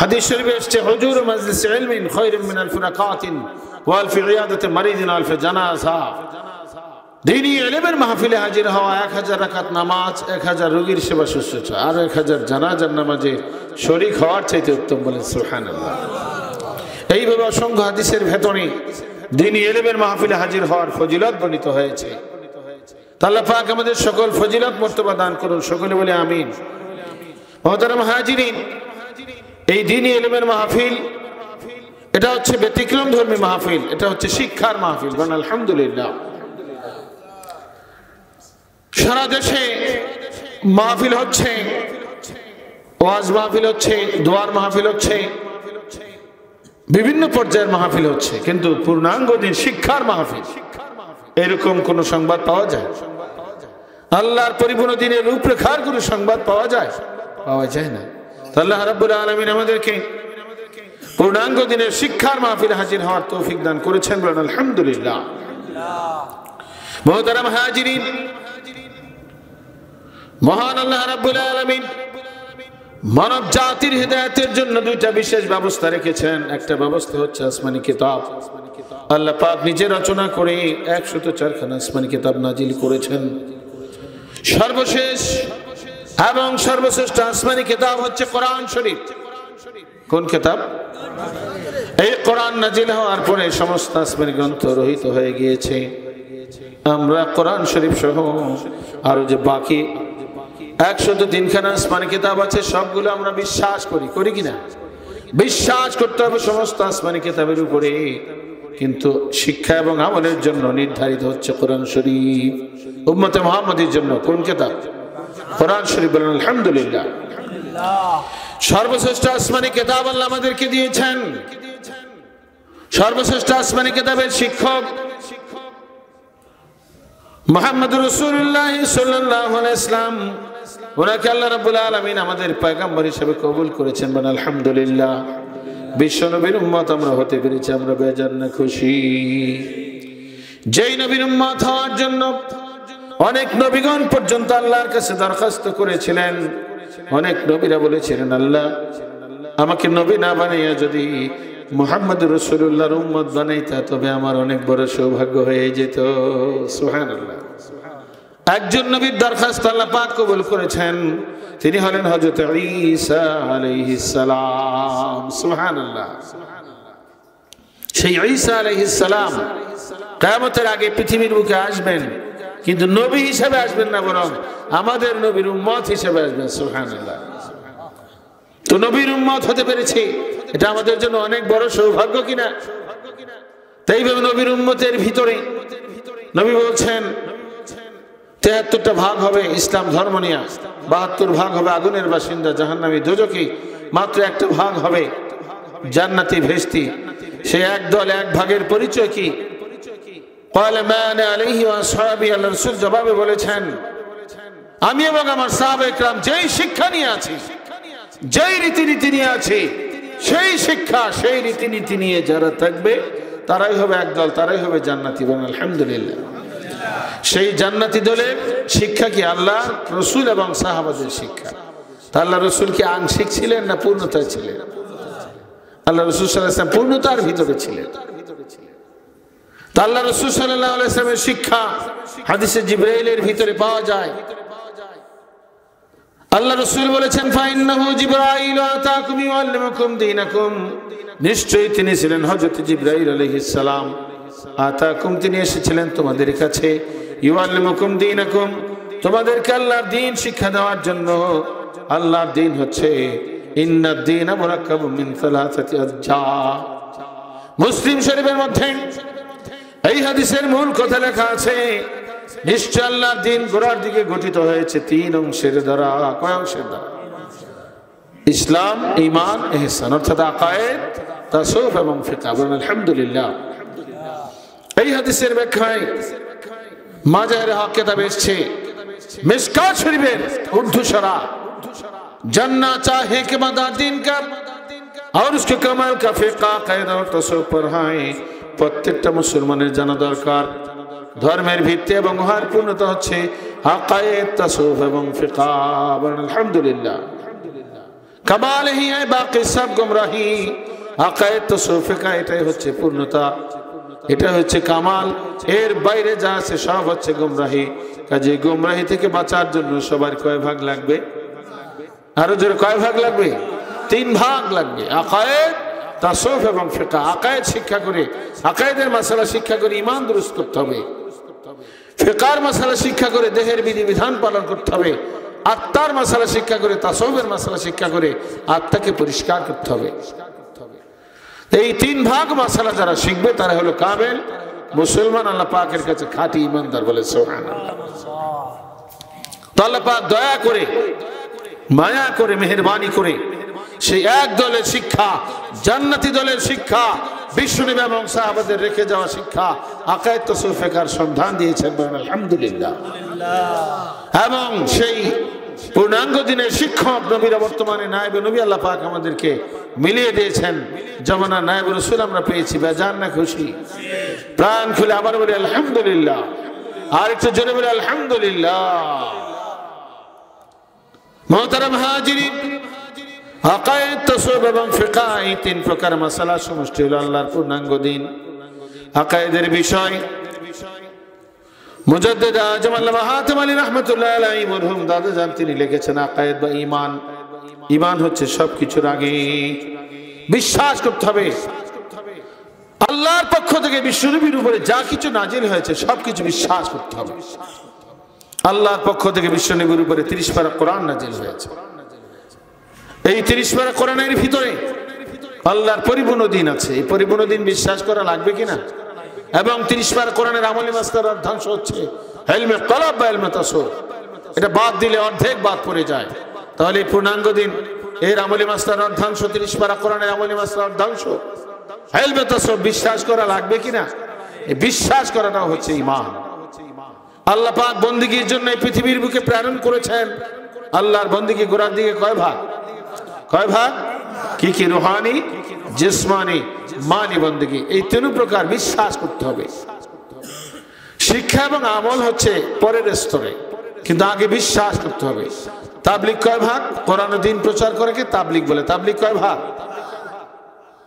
হাদিস শরীফে এসেছে হুজুর মাজলিস ইলমিন খায়রুম মিন আলফি রাকাতিন ওয়া আলফি ইয়াদাতি মারিদিন আলফি জানাজা। দ্বীনি ইলমের মাহফিলে হাজির হওয়া 1000 রাকাত নামাজ 1000 রোগীর সেবা শুশ্রূষা আর 1000 জানাজার নামাজে শরীক হওয়ার চাইতে উত্তম, বলেন সুবহানাল্লাহ। এইভাবে অসংখ্য হাদিসের ভেতরে দ্বীনি ইলমের মাহফিলে হাজির হওয়ার ফজিলত বর্ণিত হয়েছে। আল্লাহ পাক আমাদের সকল ফজিলত মর্তবা দান করুন, সকলে বলে আমিন। মুহতারাম হাজিরিন, এই দ্বীনি ইলমের মাহফিল এটা হচ্ছে ব্যতিক্রম ধর্মী মাহফিল, এটা হচ্ছে শিক্ষার মাহফিল, বলেন আলহামদুলিল্লাহ। সারা দেশে মাহফিল হচ্ছে, ওয়াজ মাহফিল হচ্ছে, দোয়ার মাহফিল হচ্ছে, বিভিন্ন পর্যায়ের মাহফিল হচ্ছে, কিন্তু পূর্ণাঙ্গ দিন শিক্ষার মাহফিল এরকম কোন সংবাদ পাওয়া যায়? আল্লাহর পরিপূর্ণ দিনের রূপরেখার কোন সংবাদ পাওয়া যায়? পাওয়া যায় না। আল্লাহ রাব্বুল আলামিন আমাদেরকে পূর্ণাঙ্গ দিনের শিক্ষার মাহফিলে হাজির হওয়ার তৌফিক দান করেছেন, বলেন আলহামদুলিল্লাহ। মুহতারাম হাজিরিন, মহান আল্লাহ রাব্বুল আলামিন মানব জাতির হিদায়াতের জন্য দুইটা বিশেষ ব্যবস্থা রেখেছেন। একটা ব্যবস্থা হচ্ছে আসমানি কিতাব। আল্লাহ পাক নিজে রচনা করে 104 খানা আসমানি কিতাব নাজিল করেছেন। সর্বশেষ এবং সর্বশ্রেষ্ঠ আসমানি কিতাব হচ্ছে কোরআন শরীফ। কোন কিতাব? এই কোরআন নাজিল হওয়ার পরে সমস্ত আসমানি গ্রন্থ রহিত হয়ে গিয়েছে। আমরা কোরআন শরীফ সহ আরো যে বাকি 103 খানা আসমানি কিতাব আছে সবগুলো আমরা বিশ্বাস করি, করি কিনা? বিশ্বাস করতে হবে সমস্ত আসমানি কিতাবের উপরে, কিন্তু শিক্ষা এবং আমলের জন্য নির্ধারিত হচ্ছে কোরআন শরীফ। উম্মতে মুহাম্মাদের জন্য কোন কিতাব? কোরআন শরীফ, বলেন আলহামদুলিল্লাহ। সর্বশ্রেষ্ঠ আসমানি কিতাব আল্লাহ আমাদেরকে দিয়েছেন। সর্বশ্রেষ্ঠ আসমানি কিতাবের শিক্ষক মুহাম্মদুর রাসূলুল্লাহ সাল্লাল্লাহু আলাইহি ওয়াসাল্লাম, ওনাকে আল্লাহ রাব্বুল আলামিন আমাদের পয়গম্বর হিসেবে কবুল করেছেন, বলেন আলহামদুলিল্লাহ। বিশ্ব নবীর উম্মত আমরা হতে পেরেছি, আমরা বেজান না খুশি। যেই নবীর উম্মত হওয়ার জন্য অনেক নবীগণ পর্যন্ত আল্লাহর কাছে দরখাস্ত করেছিলেন। অনেক নবীরা বলেছিলেন, আল্লাহ আমাকে নবী না বানাইয়া যদি মুহাম্মদুর রাসূলুল্লাহর উম্মত বানাইতা তবে আমার অনেক বড় সৌভাগ্য হয়ে যেত। সুবহানাল্লাহ। একজন নবীর দরখাস্ত আল্লাহ পাক কবুল করেছেন, তিনি হলেন হযরত ঈসা আলাইহিস সালাম। সুবহানাল্লাহ। সেই ঈসা আলাইহিস সালাম কিয়ামতের আগে পৃথিবীর বুকে আসবেন, কিন্তু নবী হিসেবে আসবেন না, বরং আমাদের নবীর উম্মত হিসেবে আসবেন। সুবহানাল্লাহ। তো নবীর উম্মত হতে পেরেছি, এটা আমাদের জন্য অনেক বড় সৌভাগ্য কিনা? তাই ভাবে নবীর উম্মতের ভিতরে নবী বলছেন 73টা ভাগ হবে ইসলাম ধর্ম নিয়ে, 72 ভাগ হবে আগুনের বাসিন্দা জাহান্নামী দোজখী, মাত্র একটা ভাগ হবে জান্নাতি ভেস্তি। সেই এক দল এক ভাগের পরিচয় কি? ক্বালা মা আনা আলাইহি ওয়া আসহাবি। আল্লাহর রাসূল জবাবে বলেছেন, আমি এবং আমার সাহাবায়ে কেরাম যেই শিক্ষা নিয়ে আছি, যেই রীতিনীতি নিয়ে আছি, সেই শিক্ষা সেই রীতিনীতি নিয়ে যারা থাকবে তারাই হবে একদল, তারাই হবে জান্নাতি। বলেন আলহামদুলিল্লাহ। সেই জান্নাতি দলের শিক্ষা কি? আল্লাহ রসুল এবং সাহাবাদের শিক্ষা। তা আল্লাহ রসুল কি আংশিক ছিলেন না পূর্ণতায় ছিলেন? আল্লাহ রসুল সাল্লাল্লাহু আলাইহি ওয়াসাল্লাম পূর্ণতার ভিতরে ছিলেন। তা আল্লাহ রসুল সাল্লাল্লাহু আলাইহি ওয়াসাল্লামের শিক্ষা হাদিসে জিবরাইলের ভিতরে পাওয়া যায়। আল্লাহ রসুল বলেছেন, ফাইন্নাহু জিবরাইল আতাকুম ইউআল্লিমুকুম দীনাকুম। নিশ্চয়ই তিনি ছিলেন হযরত জিবরাইল আলাইহিস সালাম। আতাকুম, তিনি এসেছিলেন তোমাদের কাছে, ইউআল্লিমুকুম দীনাকুম, তোমাদেরকে আল্লাহর দ্বীন শিক্ষা দেওয়ার জন্য। আল্লাহর দ্বীন হচ্ছে ইন্নাদ দীনা মুরাক্কাবুম মিন সালাসাতি আজজা। মুসলিম শরীফের মধ্যে এই হাদিসের মূল কথা লেখা আছে, নিশ্চয় আল্লাহর দ্বীন গোড়ার দিকে গঠিত হয়েছে 3 অংশের দ্বারা। কয় অংশের দ্বারা? ইসলাম, ঈমান, ইহসান, অর্থাৎ আকায়েদ, তাসাউফ এবং ফিকহ। বলেন আলহামদুলিল্লাহ। এই হাদিসের ব্যাখ্যায় মাজাহির হক কিতাবে এসেছে, মিশকাত শরীফের উর্দু শরহ, জান্না চাহে কে বাদা দ্বীন কা और उसके कमाल का फिक़ा कायदा और तसव्वुफ पढ़ाएं। প্রত্যেকটা মুসলমানের জানা দরকার ধর্মের ভিত্তি এবং উহার পূর্ণতা হচ্ছে আকায়েদ, তাসাউফ এবং ফিকহ। আলহামদুলিল্লাহ। কামালহি है बाकी सब गुमराही আকায়েদ তাসাউফ का এটাই হচ্ছে পূর্ণতা এটা হচ্ছে কামাল এর বাইরে যা আছে সব হচ্ছে গুমরাহি কাজে গুমরাহি থেকে বাঁচার জন্য সবার কয় ভাগ লাগবে আরো জোরে কয় ভাগ লাগবে তিন ভাগ লাগবে আকায়েদ তাসাউফ এবং ফিকহ আকায়েদ শিক্ষা করে আকায়েদের মাসালা শিক্ষা করে ঈমান দুরুস্ত করতে হবে ফিকহের মাসালা শিক্ষা করে দেহের বিধিবিধান পালন করতে হবে আত্মার মাসালা শিক্ষা করে তাসাউফের মাসালা শিক্ষা করে আত্মাকে পরিষ্কার করতে হবে এই তিন ভাগ মাসালা যারা শিখবে তারা হলো কামেল মুসলমান আল্লাহ পাকের কাছে খাঁটি ঈমানদার বলে সুবহানাল্লাহ তো আল্লাহ পাক দয়া করে মায়া করে মেহেরবানি করে সেই এক দলের শিক্ষা জান্নাতি দলের শিক্ষা বিশ্বনবী এবং সাহাবাদের রেখে যাওয়া শিক্ষা আকায়েদ তাসাউফ ফিকহের সন্ধান দিয়েছেন আলহামদুলিল্লাহ এবং সেই পূর্ণাঙ্গ দিনের শিক্ষক নবীরা বর্তমানে নায়েবে নবী আল্লাহ পাক আমাদেরকে মিলিয়ে দিয়েছেন জামানা নায়েবে রাসূল আমরা পেয়েছি বেজান না খুশি প্রাণ খুলে আবার বলি আলহামদুলিল্লাহ আর একটু জোরে বলি আলহামদুলিল্লাহ মুহতারাম হাজিরিন আকায়েদ তাসাউফ এবং ফিকহ এই তিন প্রকার মাসালা সমষ্টি হলো আল্লাহর পূর্ণাঙ্গ দিন আকায়েদের বিষয় মুজাদ্দিদ আজম আল্লামা হাতেম আলী রাহমাতুল্লাহ আলাইহি মরহুম দাদা জান তিনি লিখেছেন আকায়েদ বা ঈমান ঈমান হচ্ছে সবকিছুর আগে বিশ্বাস করতে হবে আল্লাহর পক্ষ থেকে বিশ্বনবীর উপরে যা কিছু নাজিল হয়েছে সবকিছু বিশ্বাস করতে হবে আল্লাহর পক্ষ থেকে বিশ্বনবীর উপরে 30 পারা কোরআন নাজিল হয়েছে এই 30 পারা কোরআনের ভিতরে আল্লাহর পরিপূর্ণ দিন আছে এই পরিপূর্ণ দিন বিশ্বাস করা লাগবে কিনা এবং 30 পারা কোরআনের আমলি মাসদার অর্ধাংশ হচ্ছে ইলমে কলব বা ইলমে তাসাউফ এটা বাদ দিলে অর্ধেক বাদ পড়ে যায় তাহলে পূর্ণাঙ্গ দিন এর আমলি মাসদার অর্ধাংশ 30 পারা কোরআনের আমলি মাসদার অর্ধাংশ ইলমে তাসাউফ বিশ্বাস করা লাগবে কিনা এই বিশ্বাস করাটা হচ্ছে ঈমান আল্লাহ পাক বندگির জন্য এই পৃথিবীর বুকে প্রেরণ করেছেন আল্লাহর বندگি গোড়ার দিকে কয় ভাগ কি কি রূহানি জিসমানি মানি বندگি এই তিন প্রকার বিশ্বাস করতে হবে শিক্ষা এবং আমল হচ্ছে পরের স্তরে কিন্তু আগে বিশ্বাস করতে হবে তাবলীগ কয় ভাগ কোরআন ও দ্বীন প্রচার করে কি তাবলীগ বলে তাবলীগ কয় ভাগ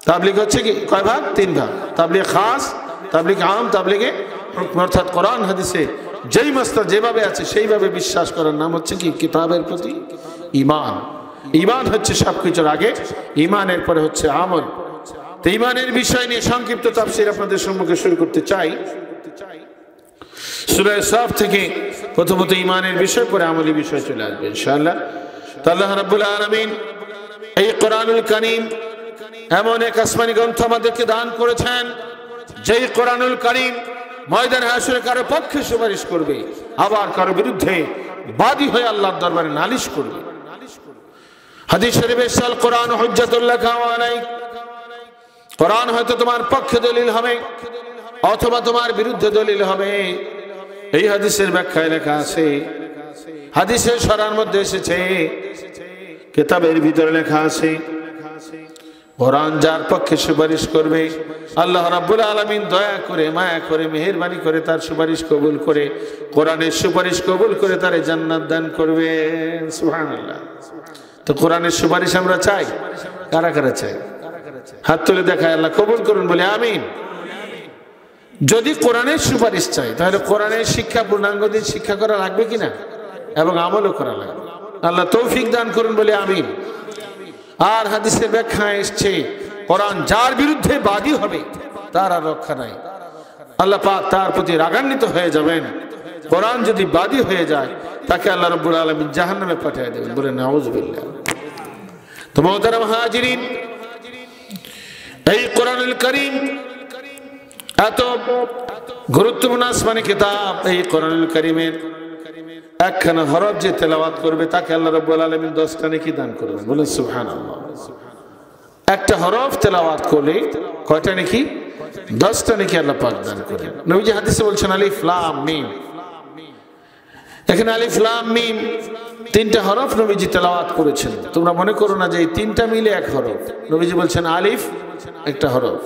তাবলীগ হচ্ছে কি কয় ভাগ তিন ভাগ তাবলীগ খাস তাবলীগ আম তাবলীগে অর্থাৎ কোরআন হাদিসে যেই মাসলা যেভাবে আছে সেইভাবে বিশ্বাস করার নাম হচ্ছে কি কিতাবের প্রতি ঈমান ঈমান হচ্ছে সবকিছুর আগে ঈমানের পরে হচ্ছে আমল তো ঈমানের বিষয় নিয়ে সংক্ষিপ্ত তাফসীর আপনাদের সম্মুখে শুরু করতে চাই সূরা সাফ থেকে প্রথমত ঈমানের বিষয় পরে আমলি বিষয় চলে আসবে ইনশাআল্লাহ তো আল্লাহ রাব্বুল আলামিন এই কোরআনুল কারীম এমন এক আসমানী গ্রন্থ আমাদেরকে দান করেছেন যেই কোরআনুল কারীম ময়দানে হাসরে কারো পক্ষে সুপারিশ করবে আবার কারো বিরুদ্ধে বাদী হয়ে আল্লাহর দরবারে নালিশ করবে হাদিস শরীফে আল কোরআন হুজ্জাতুল লাকা ওয়া আলাইক কোরআন হয়তো তোমার পক্ষে দলিল হবে অথবা তোমার বিরুদ্ধে দলিল হবে এই হাদিসের ব্যাখ্যায় লেখা আছে হাদিসের সরার মধ্যে এসেছে কিতাবের ভিতরে লেখা আছে কোরআন যার পক্ষে সুপারিশ করবে আল্লাহ রাব্বুল আলামিন দয়া করে মায়া করে মেহেরবানি করে তার সুপারিশ কবুল করে কোরআনের সুপারিশ কবুল করে তারে জান্নাত দান করবে সুবহানাল্লাহ তো কোরআনের সুপারিশ আমরা চাই কারা কারা চাই হাত তুলে দেখায় আল্লাহ কবুল করুন বলে আমিন যদি কোরআনের সুপারিশ চাই তাহলে কোরআনের শিক্ষা পূর্ণাঙ্গ দিন শিক্ষা করা লাগবে কিনা এবং আমলও করা লাগবে আল্লাহ তৌফিক দান করুন বলে আমিন আর হাদিসের ব্যাখ্যায় এসেছে কোরআন যার বিরুদ্ধে বাদী হবে তার আর রক্ষা নাই আল্লাহ পাক তার প্রতি রাগান্বিত হয়ে যাবেন কোরআন যদি বাদী হয়ে যায় তাকে আল্লাহ রাব্বুল আলামিন জাহান্নামে পাঠিয়ে দেবেন বলে নাউযুবিল্লাহ তো মুহতারাম হাজিরিন এই কোরআনুল কারীম এত গুরুত্বপূর্ণ আসমানি কিতাব এই কোরআনুল কারীমের একখানা হরফ যে তেলাওয়াত করবে তাকে আল্লাহ রাব্বুল আলামিন 10টা নেকি দান করবেন বলেন সুবহানাল্লাহ একটা হরফ তেলাওয়াত করলে কয়টা নেকি 10টা নেকি আল্লাহ পাক দান করেন নবীজি হাদিসে বলছেন আলিফ লাম মিম এখানে আলিফ লাম মিম তিনটা হরফ নবীজি তেলাওয়াত করেছেন তোমরা মনে করো না যে এই তিনটা মিলে এক হরফ নবীজি বলছেন আলিফ একটা হরফ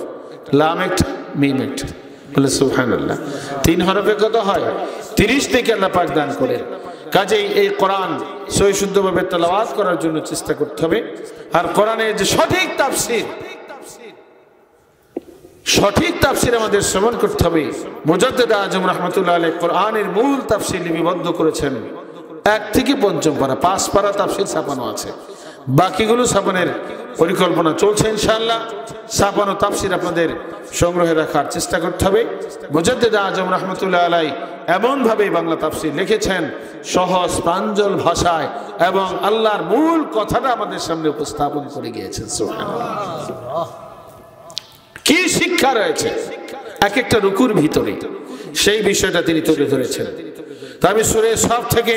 লাম একটা মিম একটা বলে সুবহানাল্লাহ তিন হরফে কত হয় 30 থেকে আল্লাহ পাক দান করেন কাজেই এই কোরআন সহি শুদ্ধভাবে তেলাওয়াত করার জন্য চেষ্টা করতে হবে। আর কোরআনের যে সঠিক তাফসীর আমাদের শ্রবণ করতে হবে। মুজাদ্দিদ আজম রাহমাতুল্লাহ আলাইহি কোরআনের মূল তাফসীর লিপিবদ্ধ করেছেন 1 থেকে 5 পারা, 5 পারা তাফসীর ছাপানো আছে, বাকিগুলো ছাপানোর পরিকল্পনা চলছে ইনশাআল্লাহ। ছাপানো তাফসীর আপনাদের সংগ্রহে রাখার চেষ্টা করতে হবে। মুজাদ্দিদ আজম রাহমাতুল্লাহ আলাইহি এমন ভাবে বাংলা তাফসীর লিখেছেন সহজ প্রাঞ্জল ভাষায়, এবং আল্লাহর মূল কথাটা আমাদের সামনে উপস্থাপন করে গিয়েছেন। সুবহানাল্লাহ, কি শিক্ষা রয়েছে এক একটা রুকুর ভিতরে, সেই বিষয়টা তিনি তুলে ধরেছেন। তা আমি সূরা সফ থেকে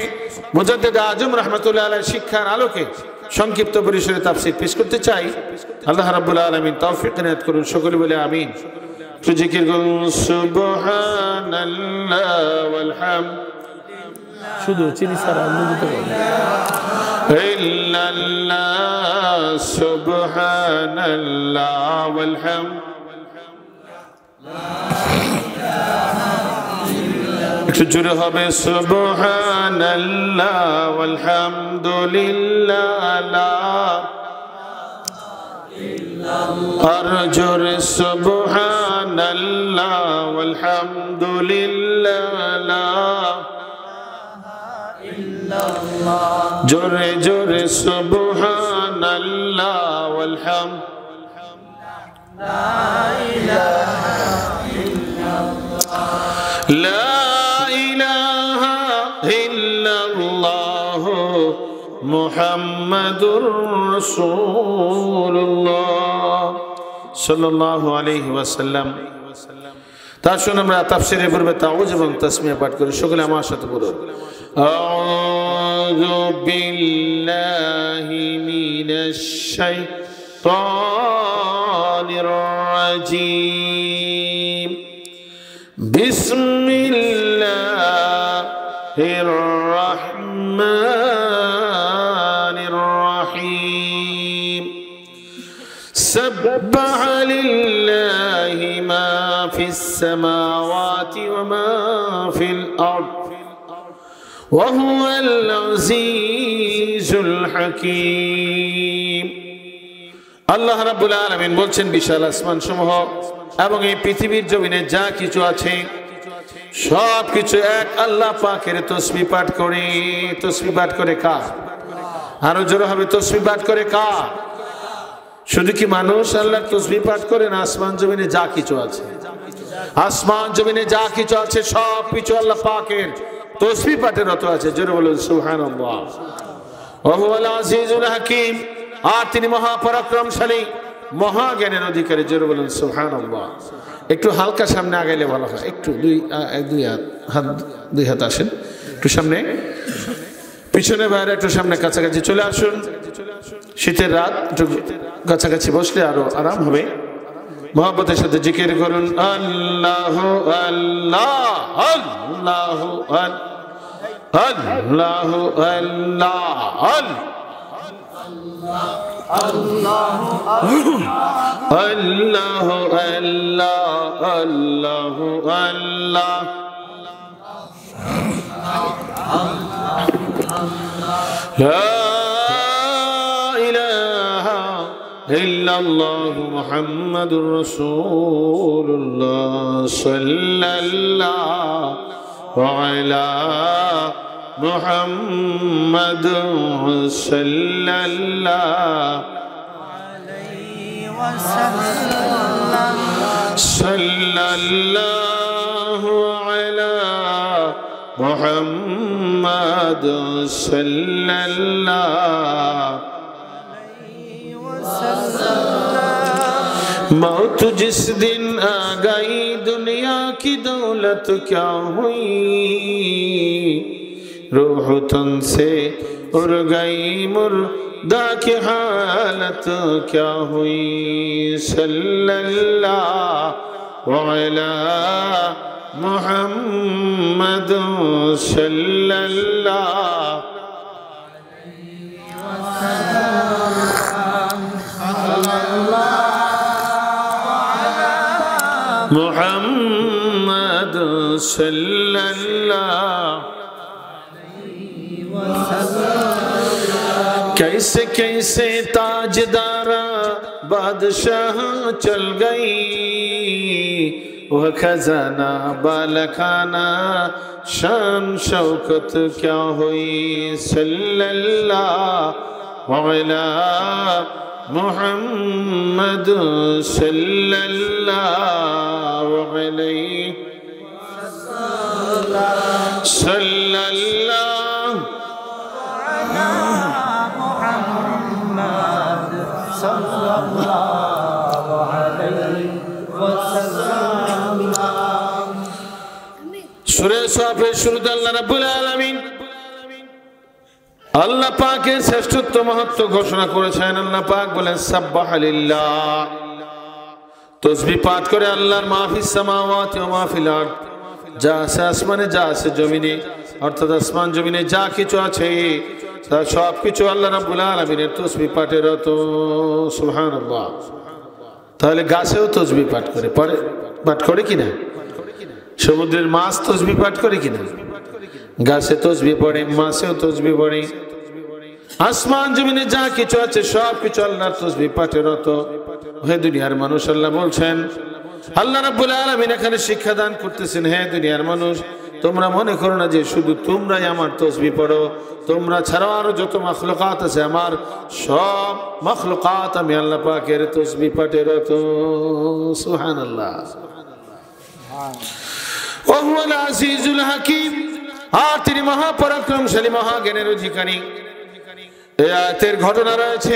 মুজাদ্দিদ আজম রাহমাতুল্লাহ আলাইহির শিক্ষার আলোকে সংক্ষিপ্ত পরিসরে তাফসীর পেশ করতে চাই। আল্লাহ রাব্বুল আলামিন তৌফিক ইনায়াত করুন, সকলে বলে আমিন। তো জিকির করুন সুবহানাল্লাহ ওয়াল হামদ, শুধু চিনি সারা অনুদিত ইল্লাল্লাহ, সুবহানাল্লাহ ওয়াল হামদ, একটু জোরে হবে সুবহানাল্লাহ ওয়াল হামদুলিল্লাহ, আর জোরে সুবহানাল্লাহ ওয়াল হামদুলিল্লাহ, জোরে জোরে সুবহানাল্লাহ ওয়াল হামদ, লা ইলাহা ইল্লাল্লাহ মুহাম্মাদুর রাসূলুল্লাহ সাল্লাল্লাহু আলাইহি ওয়াসাল্লাম। তা শুনে আমরা তাফসীরের পূর্বে তাউজ এবং তাসমিয়া পাঠ করি, সকলে আমার সাথে বলুন আউযু বিল্লাহি মিনাশ শাইতানির রাজীম, বিসমিল্লাহির রাহমানির রাহিম, সাব্বাহা লিল্লাহি মা ফিস সামাওয়াতি ওয়া মা ফিল আরদ ওয়া হুয়াল আজিজুল হাকীম। আল্লাহ রাব্বুল আলামিন বলছেন বিশাল আসমান সমূহ এবং এই পৃথিবীর জমিনে যা কিছু আছে সব কিছু এক আল্লাহ পাকের তাসবিহ পাঠ করে। তাসবিহ পাঠ করে কার? আরো জোরে হবে, তাসবিহ পাঠ করে কার? শুধু কি মানুষ আল্লাহর তাসবিহ পাঠ করে না? আসমান জমিনে যা কিছু আছে, আসমান জমিনে যা কিছু আছে সব কিছু আল্লাহ পাকের তাসবিহ পাঠে রত আছে। জোরে বলুন সুবহানাল্লাহ। ওয়া হুয়াল আজিজুল হাকীম, আর তিনি মহাপরাক্রমশালী, মহাজ্ঞানের অধিকারী। জোরে বলুন সুবহানাল্লাহ। একটু হালকা সামনে আগাইলে ভালো হয়, একটু দুই হাত আসেন একটু সামনে, পিছনে বাইরে একটু সামনে, কাছাকাছি চলে আসুন। শীতের রাত, একটু কাছাকাছি বসলে আরো আরাম হবে। মহব্বতের সাথে জিকির করুন আল্লাহ আল্লাহ আল্লাহ আল্লাহ আল্লাহ আল্লাহ আল্লাহ আল্লাহ আল্লাহ লা ইলাহা ইল্লাল্লাহ মুহাম্মাদুর রাসূলুল্লাহ সাল্লাল্লাহু আলা মুহাম্মাদ সাল্লাল্লাহু আলাইহি ওয়াসাল্লাম সাল্লাল্লাহু আলা মুহাম্মাদ সাল্লাল্লাহু আলাইহি ওয়াসাল্লাম। मौत जिस दिन आ गई दुनिया की दौलत क्या हुई, रूह तुमसे उड़ गई मुर्दा की हालत क्या हुई, सल्लल्लाहु अलैहि मुहम्मद सल्लल्लाहु अलैहि वसल्लम, मुहम्मद सल्लल्लाहु अलैहि कैसे कैसे ताजदारा बादशाह चल गई, वह खजाना बालखाना शान शौकत क्या हुई। सल्लल्लाहु अलैहि मुहम्मद सल्लल्लाहु अलैहि सल्लल्लाहु मुहम्मद सल्लल्लाहु अलैहि वसल्लम। सूरह साफे शुरुते अल्लाह रब्बुल आलामीन আল্লাহ পাকের শ্রেষ্ঠত্ব মহত্ব ঘোষণা করেছেন। আল্লাহ পাক বলেন সাব্বাহা লিল্লাহ, তাসবিহ পাঠ করে আল্লাহর মাহফিস সামাওয়াতি ওয়া মাহফিল আরদ, যা আছে আসমানে যা আছে জমিনে, অর্থাৎ আসমান জমিনে যা কিছু আছে তা সব কিছু আল্লাহ রাব্বুল আলামিনের তাসবিহ পাঠের রত। সুবহানাল্লাহ। তাহলে গাছেও তাসবিহ পাঠ করে, পাঠ করে কিনা? সমুদ্রের মাছ তাসবিহ পাঠ করে কিনা? গাছে তাসবিহ পড়ে, মাছেও তাসবিহ পড়ে। আসমান জমিনে যা কিছু আছে সব কিছু আল্লাহর তাসবিহ পাঠের রত। হে দুনিয়ার মানুষ, আল্লাহ বলছেন, আল্লাহ রাব্বুল আলামিন এখানে শিক্ষা দান করতেছেন, হে দুনিয়ার মানুষ, তোমরা মনে করো না যে শুধু তোমরাই আমার তাসবিহ পড়ো, তোমরা ছাড়াও আরো যত মাখলুকাত আছে আমার সব মাখলুকাত আমি আল্লাহ পাকের তাসবিহ পাঠের রত। সুবহানাল্লাহ। ওয়া হুয়াল আজিজুল হাকীম, আর তিনি মহাপরাক্রমশালী মহাজ্ঞানের অধিকারী। এই আয়াতের ঘটনা রয়েছে,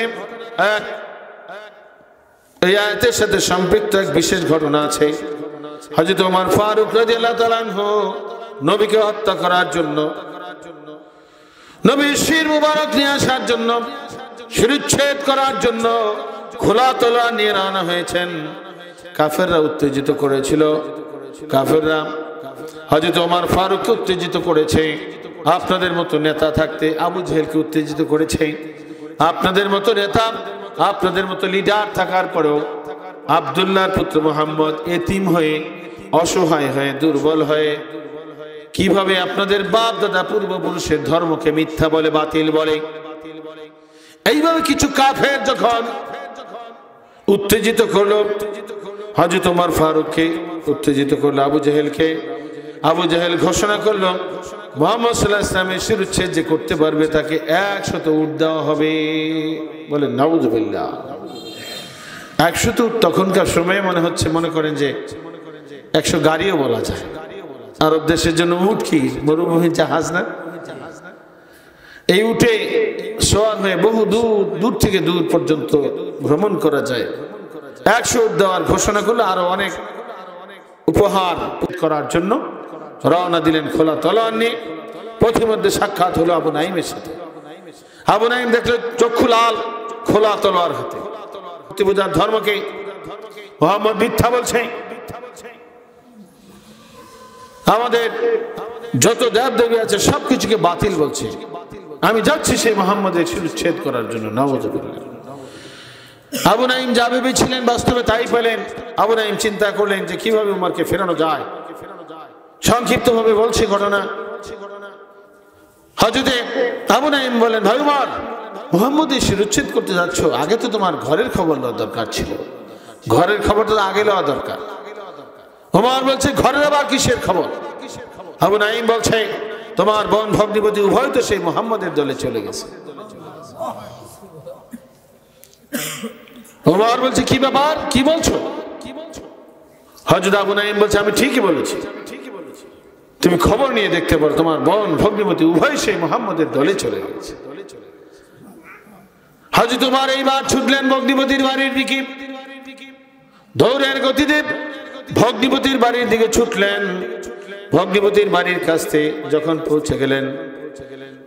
এই আয়াতের সাথে সম্পৃক্ত এক বিশেষ ঘটনা আছে। হযরত ওমর ফারুক রাদিয়াল্লাহু তাআলা আনহু নবীকে হত্যা করার জন্য, নবীর শির মুবারক নিয়ে আসার জন্য, শিরচ্ছেদ করার জন্য খোলা তলোয়ার নিয়ে রওনা হয়েছেন। কাফেররা উত্তেজিত করেছিল, কাফেররা হযরত ওমর ফারুককে উত্তেজিত করেছে। আপনাদের মতো নেতা থাকতে আবু জেহেলকে উত্তেজিত করেছে। আপনাদের মতো নেতা, আপনাদের মতো লিডার থাকার পরেও আব্দুল্লাহর পুত্র মুহাম্মদ এতিম হয়ে, অসহায় হয়ে, দুর্বল হয়ে কিভাবে আপনাদের বাপ দাদা পূর্বপুরুষের ধর্মকে মিথ্যা বলে, বাতিল বলে। এইভাবে কিছু কাফের যখন উত্তেজিত করলো হযরত ওমর ফারুককে, উত্তেজিত করলো আবু জেহেলকে, আবু জেহেল ঘোষণা করলো মুহাম্মদ সাল্লাল্লাহু আলাইহি ওয়াসাল্লামের শিরচ্ছেদ যে করতে পারবে তাকে 100 উট দেওয়া হবে। বলে নাউযুবিল্লাহ। 100 উট তখনকার সময়ে মনে হচ্ছে, মনে করেন যে 100 গাড়িও বলা যায়। আরব দেশের জন্য উট কি মরুভূমির জাহাজ না? এই উটে সওয়ার হয়ে বহু দূর থেকে দূর পর্যন্ত ভ্রমণ করা যায়। 100 উট দেওয়ার ঘোষণা করলো, আরো অনেক উপহার করার জন্য রওনা দিলেন খোলা তলোয়ার নিয়ে। পথিমধ্যে সাক্ষাৎ হলো আবু নাইমের সাথে। আবু নাইম দেখলো চক্ষু লাল, খোলা তলোয়ার হাতে। প্রতিপূজার ধর্মকে মুহাম্মদ মিথ্যা বলছে, আমাদের যত দেব দেবী আছে সবকিছুকে বাতিল বলছে। আমি যাচ্ছি সেই মুহাম্মদের শিরচ্ছেদ করার জন্য। নাউযুবিল্লাহ। আবু নাইম যা ভেবেছিলেন বাস্তবে তাই পেলেন। আবু নাইম চিন্তা করলেন যে কিভাবে উমরকে ফেরানো যায়। সংক্ষিপ্তভাবে বলছি ঘটনা। হযরতে আবু নাইম বলেন, ভাই উমর, মুহাম্মদের শিরচ্ছেদ করতে যাচ্ছ, আগে তো তোমার ঘরের খবর নেওয়া দরকার ছিল। ঘরের খবর তো আগে নেওয়া দরকার। উমর বলছে, ঘরের আবার কিসের খবর? আবু নাইম বলছে, তোমার বোন ভগ্নিপতি উভয় তো সেই মুহাম্মদের দলে চলে গেছে। উমর বলছে, কি ব্যাপার, কি বলছো? হযরত আবু নাইম বলছে, আমি ঠিকই বলেছি, তুমি খবর নিয়ে দেখতে পারো, তোমার বোন ভগ্নিপতি উভয় সেই মুহাম্মদের দলে চলে গেছে। হযরত উমর এইবার ছুটলেন ভগ্নিপতির বাড়ির দিকে। দৌড়ের গতিতে ভগ্নিপতির বাড়ির দিকে ছুটলেন। ভগ্নিপতির বাড়ির কাছে যখন পৌঁছে গেলেন,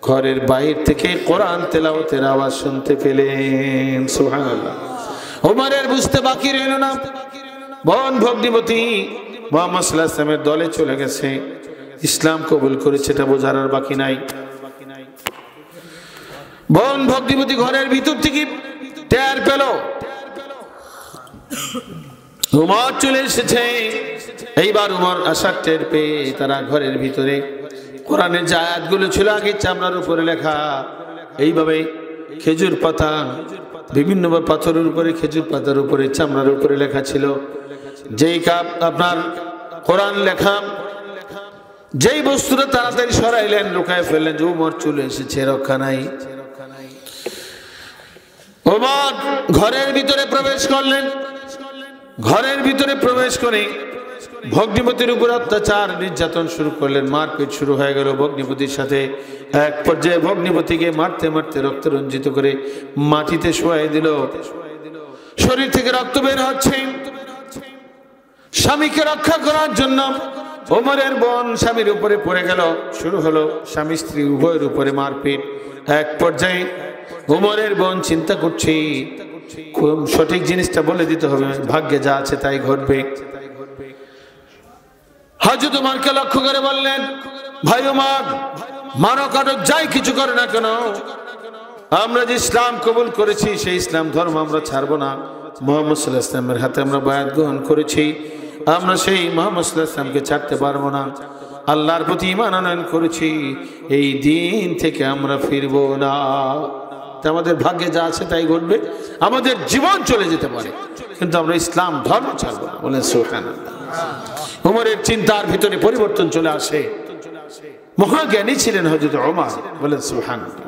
ঘরের বাইরে থেকে কোরআন তেলাওয়াতের আওয়াজ শুনতে পেলেন। সুবহানাল্লাহ। উমরের বুঝতে বাকি রইল না, বোন ভগ্নিপতি মুহাম্মদ সাল্লাল্লাহু আলাইহি ওয়াসাল্লামের দলে চলে গেছে, ইসলাম কবুল করেছে, এটা বোঝার আর বাকি নাই। বোন ভগ্নিপতি ঘরের ভিতর থেকে টের পেল উমর চলে এসেছে। এইবার উমর আসার টের পেয়ে তারা ঘরের ভিতরে কোরআনের যে আয়াতগুলো ছিল আগে চামড়ার উপরে লেখা, এইভাবে খেজুর পাতা, বিভিন্ন পাথরের উপরে খেজুর পাতার উপরে চামড়ার উপরে লেখা ছিল যেই কাপ আপনার কোরআন লেখা, যেই বস্তুটা তাড়াতাড়ি সরাইলেন, লুকায় ফেললেন যে উমর চলে এসেছে, রক্ষা নাই। উমর ঘরের ভিতরে প্রবেশ করলেন। ঘরের ভিতরে প্রবেশ করে ভগ্নিপতির উপর অত্যাচার নির্যাতন শুরু করলেন, মারপিট শুরু হয়ে গেল ভগ্নিপতির সাথে। এক পর্যায়ে ভগ্নিপতিকে মারতে মারতে রক্ত রঞ্জিত করে মাটিতে শোয়াই দিল। শরীর থেকে রক্ত বের হচ্ছে। স্বামীকে রক্ষা করার জন্য ওমরের বোন স্বামীর উপরে পড়ে গেল। শুরু হলো স্বামী স্ত্রী উভয়ের উপরে মারপিট। এক পর্যায়ে ওমরের বোন চিন্তা করছে সঠিক জিনিসটা বলে দিতে হবে, ভাগ্যে যা আছে তাই ঘটবে। হযরত ওমরকে লক্ষ্য করে বললেন, ভাই ওমর, মারো কাটো যাই কিছু করে না কেন, আমরা যে ইসলাম কবুল করেছি সেই ইসলাম ধর্ম আমরা ছাড়বো না। মুহাম্মদ সাল্লাল্লাহু আলাইহি ওয়াসাল্লামের হাতে আমরা বায়াত গ্রহণ করেছি, আমরা সেই মুহাম্মদ সাল্লাল্লাহু আলাইহি ওয়াসাল্লামকে ছাড়তে পারবো না। আল্লাহর প্রতি ঈমান আনয়ন করেছি, এই দিন থেকে আমরা ফিরবো না। আমাদের ভাগ্যে যা আছে তাই ঘটবে, আমাদের জীবন চলে যেতে পারে, কিন্তু আমরা ইসলাম ধর্ম ছাড়বো না। বলেন সুবহানাল্লাহ। ওমরের চিন্তার ভিতরে পরিবর্তন চলে আসে। মহাজ্ঞানী ছিলেন হযরত ওমর। বলেন সুবহানাল্লাহ।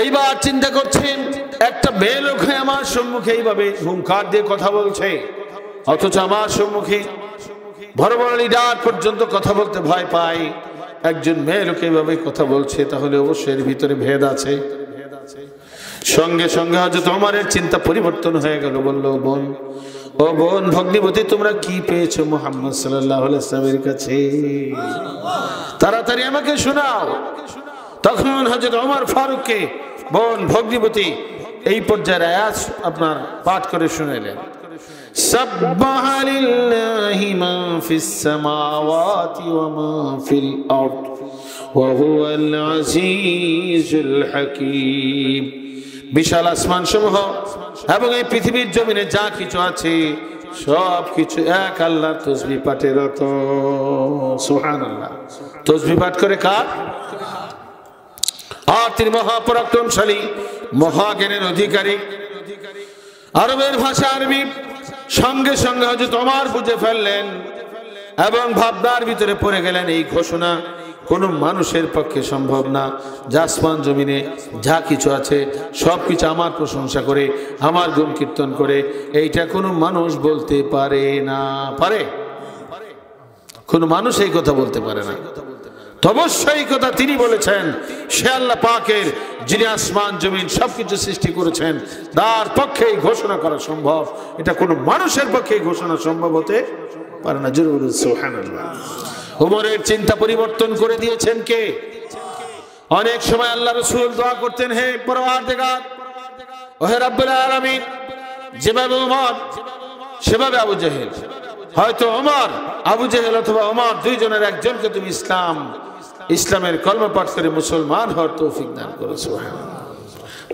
এইবার চিন্তা করছেন, একটা মেয়ে লোক হয়ে আমার সম্মুখে এইভাবে হুঙ্কার দিয়ে কথা বলছে, অথচ আমার সম্মুখে বড় বড় লিডার পর্যন্ত কথা বলতে ভয় পায়। একজন মেয়ে লোক এইভাবে কথা বলছে, তাহলে অবশ্যই এর ভিতরে ভেদ আছে। সঙ্গে সঙ্গে হযরত ওমরের চিন্তা পরিবর্তন হয়ে গেল। বলল, বোন, ও বোন ভগ্নিপতি, তোমরা কি পেয়েছো মুহাম্মদ সাল্লাল্লাহু আলাইহি ওয়াসাল্লামের কাছে? তাড়াতাড়ি আমাকে শোনাও। তখন হযরত ওমর ফারুককে বোন ভগ্নিপতি এই পর্যায়ের আয়াত আপনার পাঠ করে শুনাইলেন। সাব্বাহা লিল্লাহি মা ফিস সামাওয়াতি ওয়া মা ফিল আরদ ওয়া হুয়াল আজিজুল হাকীম। বিশাল আসমান সমূহ এবং এই পৃথিবীর জমিনে যা কিছু আছে সব কিছু এক আল্লাহর তাসবিহ পাঠে রত। সুবহানাল্লাহ। তাসবিহ পাঠ করে কার? আর তিনি মহাপরাক্রমশালী, মহাজ্ঞানের অধিকারী। আরবের ভাষা আরবি। সঙ্গে সঙ্গে হযরত ওমর বুঝে ফেললেন এবং ভাবনার ভিতরে পড়ে গেলেন, এই ঘোষণা কোন মানুষের পক্ষে সম্ভব না। আসমান জমিনে যা কিছু আছে সব কিছু আমার প্রশংসা করে, আমার গুণ কীর্তন করে, এইটা কোনো মানুষ বলতে পারে না। পারে? কোন মানুষ এই কথা বলতে পারে না। অবশ্যই কথা তিনি বলেছেন, সে আল্লাহ পাকের, যিনি আসমান জমিন সবকিছু সৃষ্টি করেছেন, তার পক্ষে এই ঘোষণা করা সম্ভব। এটা কোনো মানুষের পক্ষে এই ঘোষণা সম্ভব হতে পারে না। জরুর সুবহানাল্লাহ। ওমরের চিন্তা পরিবর্তন করে দিয়েছেন কে? অনেক সময় আল্লাহ রাসূল দোয়া করতেন, হে পরওয়ারদিগার, ওহে রব্বুল আলামিন, যেভাবে ওমর সেভাবে আবু জেহেল, হয়তো ওমর, আবু জেহেল অথবা ওমর দুইজনের একজনকে তুমি ইসলামের কলমা পাঠ করে মুসলমান হওয়ার তৌফিক দান করো। সুবহানাল্লাহ।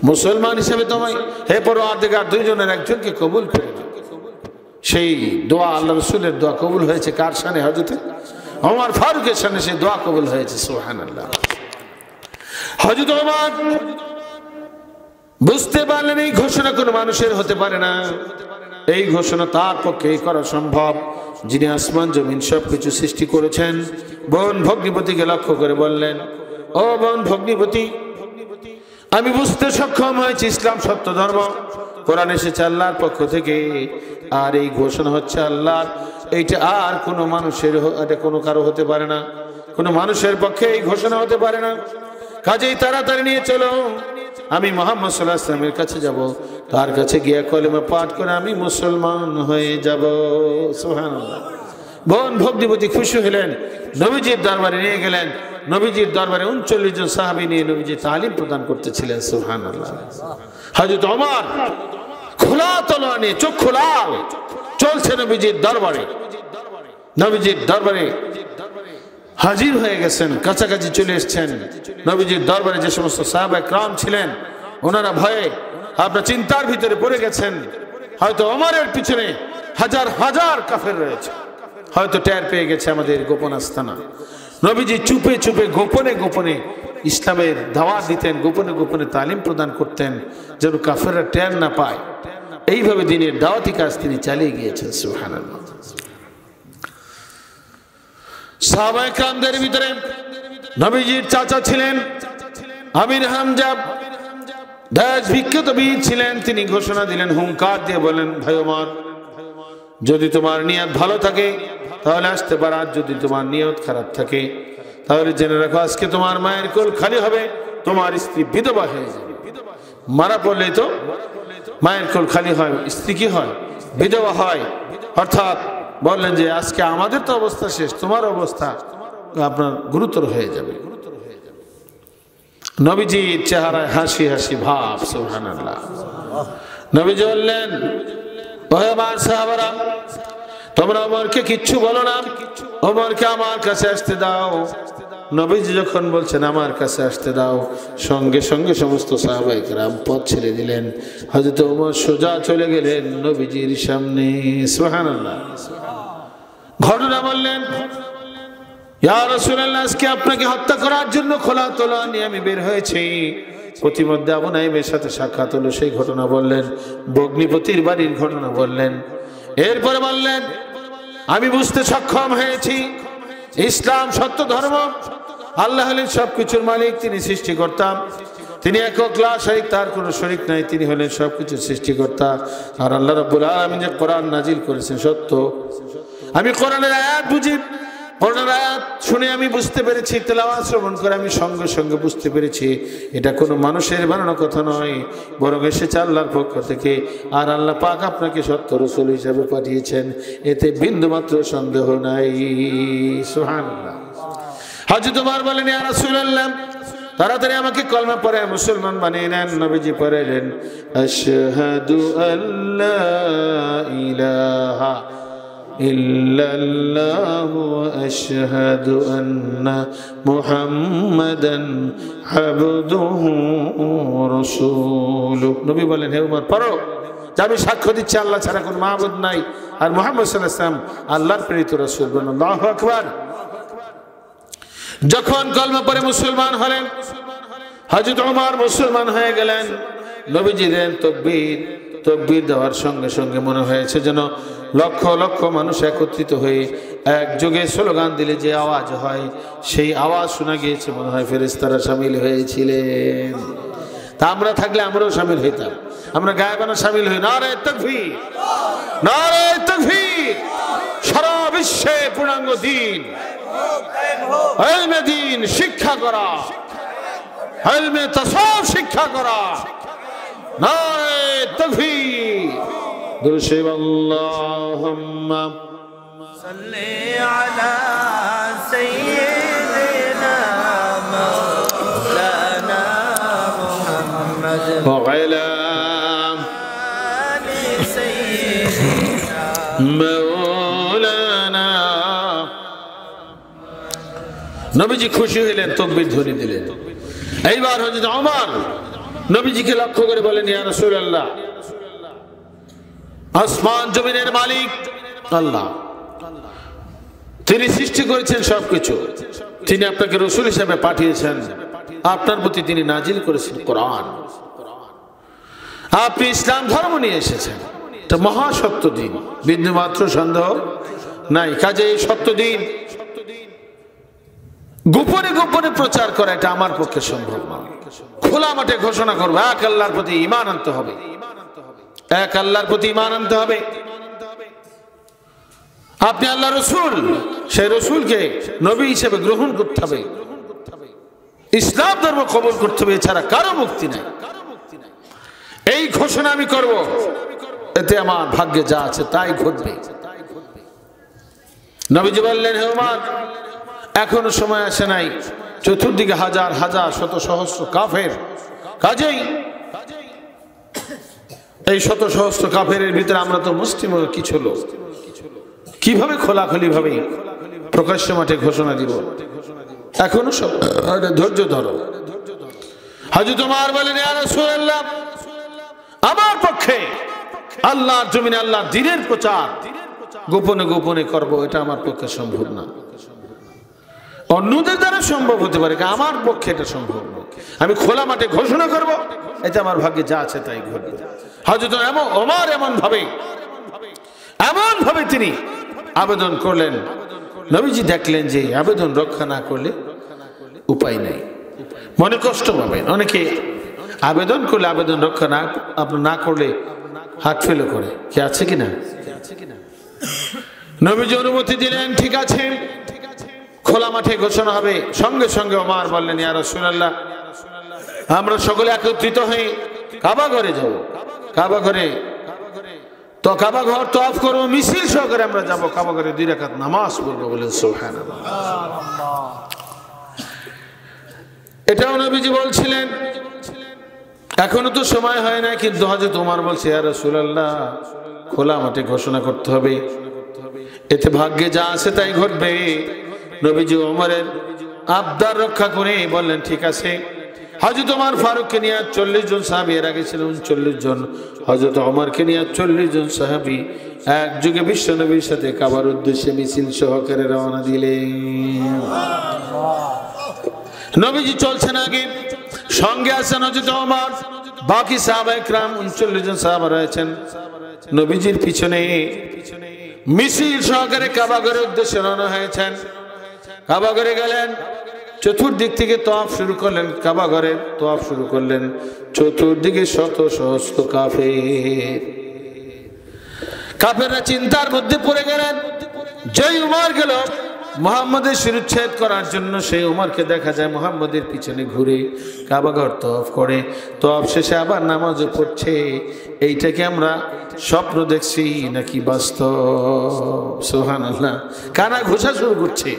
মুসলমান হিসেবে তোমায় হে পরওয়ারদিগার দুইজনের একজনকে কবুল করে নাও। সেই দোয়া আল্লাহ রাসূলের দোয়া কবুল হয়েছে কার শানে? হযরত ওমর ফারুকের শানে সেই দোয়া কবুল হয়েছে। সুবহানাল্লাহ। হযরত ওমর বুঝতে পারলেন এই ঘোষণা কোনো মানুষের হতে পারে না, এই ঘোষণা তার পক্ষেই করা সম্ভব, যিনি আসমান জমিন সবকিছু সৃষ্টি করেছেন। বোন ভগ্নিপতিকে লক্ষ্য করে বললেন, ও বোন ভগ্নিপতি, আমি বুঝতে সক্ষম হয়েছি ইসলাম সত্য ধর্ম, কোরআন এসেছে আল্লাহর পক্ষ থেকে, আর এই ঘোষণা হচ্ছে আল্লাহর। এইটা আর কোনো মানুষের, এটা কোনো কারো হতে পারে না, কোনো মানুষের পক্ষে এই ঘোষণা হতে পারে না। কাজেই তাড়াতাড়ি নিয়ে চলো, আমি মুহাম্মদ সাল্লাল্লাহু আলাইহি ওয়াসাল্লামের কাছে যাব, তার কাছে গিয়ে কলেমা পাঠ করে আমি মুসলমান হয়ে যাব। সুবহানাল্লাহ। বোন ভগ্নিপতি খুশি হলেন, নবীজির দরবারে নিয়ে গেলেন। নবীজির দরবারে 39 জন সাহাবী নিয়ে নবীজি তালিম প্রদান করতেছিলেন। সুবহানাল্লাহ। হযরত ওমর খোলা তলোয়ার নিয়ে, চক্ষু লাল, চলছে নবীজির দরবারে। নবীজির দরবারে হাজির হয়ে গেছেন, কাছাকাছি চলে এসেছেন। নবীজির দরবারে যে সমস্ত সাহাবা کرام ছিলেন, ওনারা ভয়ে আপনার চিন্তার ভিতরে পড়ে গেছেন। হয়তো ওমরের পিছনে হাজার হাজার কাফের রয়েছে, হয়তো টের পেয়ে গেছে আমাদের গোপন আস্তানা। নবীজি চুপে চুপে গোপনে গোপনে ইসলামের দাওয়াত দিতেন, গোপনে গোপনে তালিম প্রদান করতেন যেন কাফেররা টের না পায়। এইভাবে দিনের দাওয়াতি কাজ তিনি চালিয়ে গিয়েছেন। সুবহানাল্লাহ। সাহাবায়ে কেরামদের ভিতরে নবীজির চাচা ছিলেন আমির হামজা, দেশ বিখ্যাত বীর ছিলেন। তিনি ঘোষণা দিলেন, হুঙ্কার দিয়ে বলেন, ভাই ওমর, যদি তোমার নিয়ত ভালো থাকে তাহলে আসতে পারো, আর যদি তোমার নিয়ত খারাপ থাকে তাহলে জেনে রাখো আজকে তোমার মায়ের কোল খালি হবে, তোমার স্ত্রী বিধবা হয়ে যাবে। মারা পড়লেই তো মায়ের কোল খালি হয়, স্ত্রী কি হয়? বিধবা হয়। অর্থাৎ বললেন যে আজকে আমাদের তো অবস্থা শেষ, তোমার অবস্থা আপনার গুরুতর হয়ে যাবে। নবীজির চেহারায় হাসি হাসি ভাব। সুবহানাল্লাহ। নবীজি বললেন, ওহে আমার সাহাবারা, তোমরা ওমরকে কিচ্ছু বলো না, ওমরকে আমার কাছে আসতে দাও। নবীজি যখন বলছেন আমার কাছে আসতে দাও, সঙ্গে সঙ্গে সমস্ত সাহাবায়ে কেরাম পথ ছেড়ে দিলেন। হযরত ওমর সোজা চলে গেলেন নবীজির সামনে। সুবহানাল্লাহ। ঘটনা বললেন, ইয়া রাসূলুল্লাহ, আজকে আপনাকে হত্যা করার জন্য খোলা তোলা নিয়ে আমি বের হয়েছি। প্রতিমধ্যে আবু নাঈমের সাথে সাক্ষাৎ হলো, সেই ঘটনা বললেন। বগ্নিপতির বাড়ির ঘটনা বললেন। এরপরে বললেন, আমি বুঝতে সক্ষম হয়েছি ইসলাম সত্য ধর্ম। আল্লাহ হলেন সবকিছুর মালিক, তিনি সৃষ্টিকর্তা, তিনি একক লা শরীক, তার কোনো শরীক নাই, তিনি হলেন সবকিছুর সৃষ্টিকর্তা। আর আল্লাহ রাব্বুল আলামিন যে কোরআন নাজিল করেছেন সত্য। আমি কোরআনের আয়াত বুঝি, কোরআনের আয়াত শুনে আমি বুঝতে পেরেছি, তেলাওয়াত শ্রবণ করে আমি সঙ্গে সঙ্গে বুঝতে পেরেছি এটা কোনো মানুষের বানানো কথা নয়, বরং এসেছে আল্লাহর পক্ষ থেকে। আর আল্লাহ পাক আপনাকে সত্য রাসূল হিসেবে পাঠিয়েছেন, এতে বিন্দুমাত্র সন্দেহ নাই। সুবহানাল্লাহ। হযরত ওমর বলেন, ইয়া রাসূলুল্লাহ, তাড়াতাড়ি আমাকে কলমা পড়ে মুসলমান বানিয়ে নেন। নবীজি পড়ালেন, আশহাদু আল্লা ইলাহা ইল্লাল্লাহু ওয়া আশহাদু আন্না মুহাম্মাদান আবদুহু ওয়া রাসূলুহু। নবী বলেন, হে ওমর, পড়ো যে আমি সাক্ষ্য দিচ্ছি আল্লাহ ছাড়া কোনো মাবুদ নাই, আর মুহাম্মদ সাল্লাল্লাহু আলাইহি ওয়াসাল্লাম আল্লাহর প্রেরিত রাসূল। আল্লাহু আকবার। যখন কলমা পড়ে মুসলমান হলেন, হযরত ওমর মুসলমান হয়ে গেলেন। নবীজি দেন তাকবীর, তাকবীর দেওয়ার সঙ্গে সঙ্গে মনে হয়েছে যেন লক্ষ লক্ষ মানুষ একত্রিত হয়ে একযোগে স্লোগান দিলে যে আওয়াজ হয়, সেই আওয়াজ শোনা গিয়েছে। মনে হয় ফেরেশতারা শামিল হয়েছিলেন। তা আমরা থাকলে আমরাও শামিল হইতাম, আমরা গায়েবানা শামিল হই। নারে তাকবীর, নারে তাকবীর। সারা বিশ্বে পূর্ণাঙ্গ দিন, ইলমে দ্বীন শিক্ষা করা, ইলমে তাসাউফ শিক্ষা করা। নারে তাকবীর। দুরূদ আল্লাহুম্মা সাল্লি আলা সাইয়্যিদিনা মাওলানা মুহাম্মদ ওয়া আলা আলি সাইয়্যিদিনা মাওলানা। নবীজি খুশি হলেন, তাকবীর ধ্বনি দিলেন। এইবার হযরত ওমর নবীজিকে লক্ষ্য করে বলেন, ইয়া রাসূলুল্লাহ, আসমান জমিনের মালিক আল্লাহ, তিনি সৃষ্টি করেছেন সবকিছু, তিনি আপনাকে রাসূল হিসেবে পাঠিয়েছেন, আপনার প্রতি তিনি নাজিল করেছেন কোরআন, আপনি ইসলাম ধর্ম নিয়ে এসেছেন। এটা মহা সত্য দিন, বিন্দুমাত্র সন্দেহ নাই। কাজে এই সত্য দিন গোপনে গোপনে প্রচার করা এটা আমার পক্ষে সম্ভব নয়। খোলা মাঠে ঘোষণা করবো এক আল্লাহর প্রতি ঈমান আনতে হবে, এক আল্লাহর প্রতি ঈমান আনতে হবে। আপনি আল্লাহ রসুল, সেই রসুলকে নবী হিসেবে গ্রহণ করতে হবে, ইসলাম ধর্ম কবুল করতে হবে, এছাড়া কারো মুক্তি নাই। এই ঘোষণা আমি করব, এতে আমার ভাগ্যে যা আছে তাই ঘটবে। নবীজি বললেন, হে ওমর, এখনো সময় আসে নাই, চতুর্দিকে হাজার হাজার শত সহস্র কাফের। কাজেই এই শত সহস্র কাফের ভিতরে আমরা তো মুসলিম কিছু লোক, কিভাবে খোলাখুলি ভাবে প্রকাশ্য মাঠে ঘোষণা দিব? এখনো সব ধৈর্য ধরো। হযরত ওমর বলেন, ইয়া রাসূলুল্লাহ, আমার পক্ষে আল্লাহর জমিনে আল্লাহর দ্বীনের প্রচার গোপনে গোপনে করব, এটা আমার পক্ষে সম্ভব না। অন্যদের দ্বারা সম্ভব হতে পারে, আমার পক্ষে এটা সম্ভব নয়। আমি খোলা মাঠে ঘোষণা করব, এটা আমার ভাগ্যে যা আছে তাই ঘটবে। হযরত ওমর এমন ভাবে তিনি আবেদন করলেন। নবীজি দেখলেন যে আবেদন রক্ষা না করলে উপায় নাই, মনে কষ্ট পাবেন। অনেকে আবেদন করলে আবেদন রক্ষা না করলে হাত ফেলে করে, কি আছে কিনা? নবীজি অনুমতি দিলেন, ঠিক আছে, খোলা মাঠে ঘোষণা হবে। সঙ্গে সঙ্গে ওমর বললেন, ইয়া রাসূলুল্লাহ, আমরা সকলে একত্রিত হয়ে কাবা ঘরে যাব। কাবা ঘরে তো কাবা ঘর তওয়াফ করব, মিছিল সহকারে আমরা যাব কাবা ঘরে, 2 রাকাত নামাজ পড়বো। বলেন সুবহানাল্লাহ। এটাও নবীজি বলছিলেন। এখনো তো সময় হয় না, কিন্তু হযরত ওমর বলছে, ইয়া রাসূলুল্লাহ, খোলা মাঠে ঘোষণা করতে হবে, এতে ভাগ্যে যা আছে তাই ঘটবে। নবীজি ওমরের আবদার রক্ষা করে বললেন, ঠিক আছে। হযরত ওমর ফারুককে নিয়ে 40 জন সাহাবী, এর আগে ছিল 39 জন, হযরত ওমরকে নিয়ে 40 জন সাহাবী একযোগে বিশ্ব নবীর সাথে কাবার উদ্দেশ্যে মিছিল সহকারে রওনা দিলেন। নবীজি চলছেন আগে, সঙ্গে আছেন হযরত ওমর, বাকি সাহাবায়ে কেরাম 39 জন সাহাবা রয়েছেন নবীজির পিছনে। মিছিল সহকারে কাবা ঘরের উদ্দেশ্যে রওনা হয়েছেন। কাবা ঘরে গেলেন, চতুর্দিক থেকে তওয়াফ শুরু করলেন, কাবা ঘরের তওয়াফ শুরু করলেন। চতুর্দিকে শত সহস্র কাফেররা চিন্তার মধ্যে পড়ে গেলেন। যেই উমর গেল মুহাম্মদের শিরচ্ছেদ করার জন্য, সেই উমরকে দেখা যায় মুহাম্মদের পিছনে ঘুরে কাবা ঘর তওয়াফ করে, তওয়াফ শেষে আবার নামাজও পড়ছে। এইটাকে আমরা স্বপ্ন দেখছি নাকি বাস্তব? সুবহানাল্লাহ। কানা ঘোষা শুরু করছে।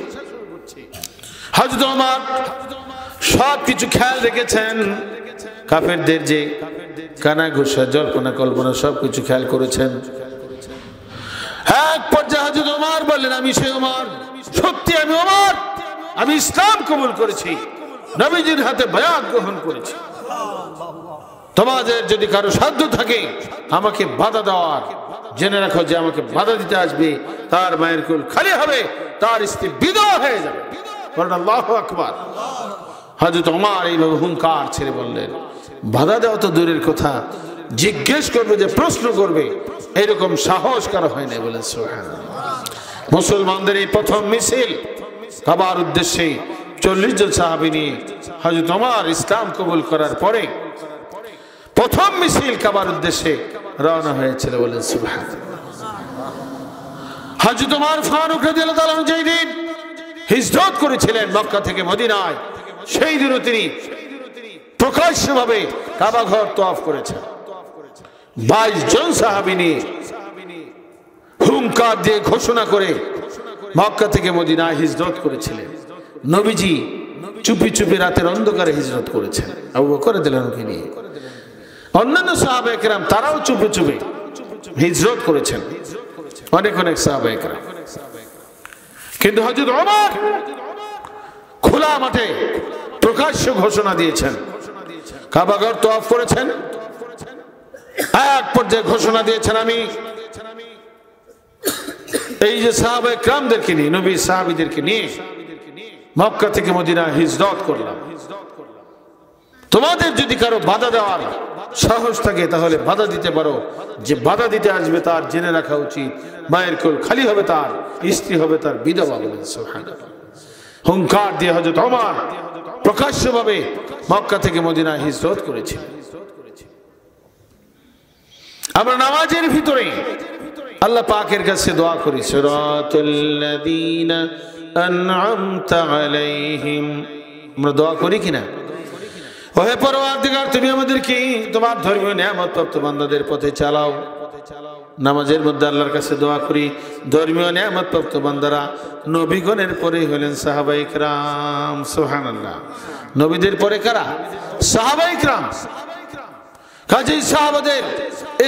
হযরত ওমর সব কিছু খেয়াল রেখেছেন, কাফেরদের যে কানা ঘোষা, জল্পনা কল্পনা সব কিছু খেয়াল করেছেন। এক পর্যায়ে হযরত ওমর বললেন, আমি সেই ওমর, সত্যি আমি ওমর, আমি ইসলাম কবুল করেছি, নবীজির হাতে বায়াত গ্রহণ করেছি। তোমাদের যদি কারো সাধ্য থাকে আমাকে বাধা দেওয়ার, জেনে রাখো যে আমাকে বাধা দিতে আসবে তার মায়ের কোল খালি হবে, তার স্ত্রী বিধবা হয়ে যাবে। বলেন আল্লাহু আকবার। হযরত ওমর এইভাবে হুঙ্কার ছেড়ে বললেন, বাধা দেওয়া তো দূরের কথা, জিজ্ঞেস করবে, যে প্রশ্ন করবে, এরকম সাহস কারো হয় না। বলেন সুবহানাল্লাহ। মুসলমানদের এই প্রথম মিছিল কাবার উদ্দেশ্যে 40 জন সাহাবী নিয়ে হযরত ওমর ইসলাম কবুল করার পরে প্রথম মিছিল কাবার উদ্দেশ্যে রওনা হয়েছিল। বলেন সুবহানাল্লাহ। হযরত ওমর ফারুক রাদিয়াল্লাহু তাআলা যেই দিন হিজরত করেছিলেন মক্কা থেকে মদিনায়, সেই দিনও তিনি প্রকাশ্যভাবে কাবা ঘর তওয়াফ করেছেন। 22 জন সাহাবী নিয়ে হুঙ্কার দিয়ে ঘোষণা করে মক্কা থেকে মদিনায় হিজরত করেছিলেন। নবীজি চুপি চুপি রাতের অন্ধকারে হিজরত করেছেন আবু বকর রাদিয়াল্লাহু আনহু নিয়ে। অন্যান্য সাহাবায়ে কেরাম তারাও চুপি চুপি হিজরত করেছেন, অনেক সাহাবায়ে কেরাম। কিন্তু হযরত ওমর খোলা মাঠে প্রকাশ্য ঘোষণা দিয়েছেন, কাবা ঘর তওয়াফ করেছেন। এক পর্যায়ে ঘোষণা দিয়েছেন, আমি এই যে সাহাবায়ে কেরামদেরকে নিয়ে, নবীর সাহাবীদেরকে নিয়ে মক্কা থেকে মদিনা হিজরত করলাম। তোমাদের যদি কারো বাধা দেওয়ার সাহস থাকে তাহলে বাধা দিতে পারো, যে বাধা দিতে আসবে তার জেনে রাখা উচিত মায়ের কোল খালি হবে, তার স্ত্রী হবে তার বিধবা। বলেন সুবহানাল্লাহ। হুঙ্কার দিয়ে হযরত ওমর প্রকাশ্যভাবে মক্কা থেকে মদিনা হিজরত করেছে। আমরা নামাজের ভিতরে আল্লাহ পাকের কাছে দোয়া করি, সিরাতাল্লাযীনা আন'আমতা আলাইহিম। আমরা দোয়া করি কিনা? ওহে পরওয়ারদিগার, তুমি আমাদেরকে তোমার ধর্মীয় নিয়ামত প্রাপ্ত বান্দাদের পথে চালাও। নামাজের মধ্যে আল্লাহর কাছে দোয়া করি, ধর্মীয় নিয়ামত প্রাপ্ত বান্দারা নবীগণের পরে হলেন সাহাবায়ে কেরাম। সুবহানাল্লাহ। নবীদের পরে কারা? সাহাবায়ে কেরাম। কাজেই সাহাবাদের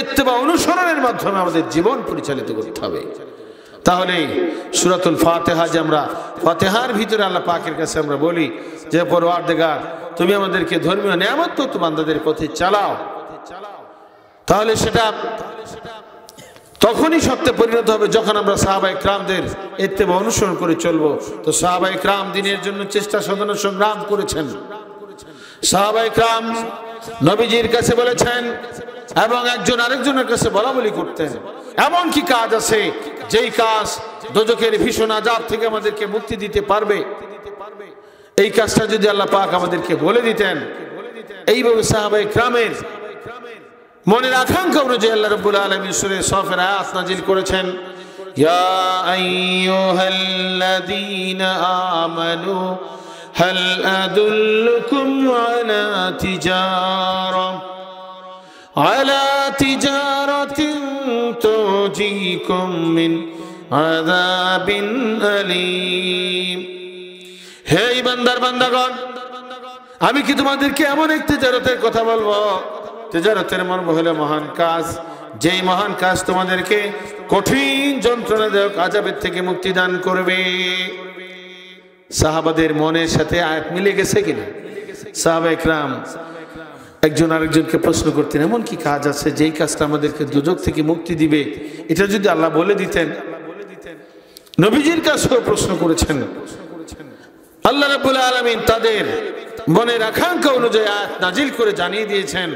ইত্তেবা অনুসরণের মাধ্যমে আমাদের জীবন পরিচালিত করতে হবে। তাহলে সূরাতুল ফাতিহা, যে আমরা ফাতিহার ভিতরে আল্লাহ পাকের কাছে আমরা বলি যে পরওয়ারদিগার, তুমি আমাদেরকে ধর্মীয় নিয়ামত প্রাপ্ত বান্দাদের পথে চালাও, তাহলে সেটা তখনই সত্যে পরিণত হবে যখন আমরা সাহাবায়ে কেরামদের ইত্তেবা অনুসরণ করে চলবো। তো সাহাবায়ে কেরাম দ্বীনের জন্য চেষ্টা সাধনা সংগ্রাম করেছেন। সাহাবায়ে কেরাম নবীজির কাছে বলেছেন এবং একজন আরেকজনের কাছে বলা বলি করতেন, এমন কি কাজ আছে যেই কাজ দোজখের ভীষণ আযাব থেকে আমাদেরকে মুক্তি দিতে পারবে? এই কাজটা যদি আল্লাহ পাক আমাদেরকে বলে দিতেন। এইভাবে সাহাবায়ে কেরামের মনের আকাঙ্ক্ষা অনুযায়ী আল্লাহ রাব্বুল আলামিন সূরা সফের আয়াত নাজিল করেছেন, ইয়া আইয়ুহাল্লাযীনা আমানু হাল আদুল্লুকুম আলা তিজারাতিন তুজিকুম মিন আযাবিন আলীম। হে ইমানদার বান্দাগণ, আমি কি তোমাদেরকে এমন এক তিজারতের কথা বলবো? তিজারতের মর্ম হলো মহান কাজ, যেই মহান কাজ তোমাদেরকে কঠিন যন্ত্রণাদায়ক আযাবের থেকে মুক্তি দান করবে। সাহাবাদের মনের সাথে আয়াত মিলে গেছে কিনা? সাহাবায়ে কেরাম একজন আরেকজনকে প্রশ্ন করতেন, এমন কি কাজ আছে যেই কাজটা আমাদেরকে দুজক থেকে মুক্তি দিবে? এটা যদি আল্লাহ বলে দিতেন। নবীজির কাছেও প্রশ্ন করেছেন। আল্লাহ রাব্বুল আলামিন তাদের মনের আকাঙ্ক্ষা অনুযায়ী আয়াত নাজিল করে জানিয়ে দিয়েছেন,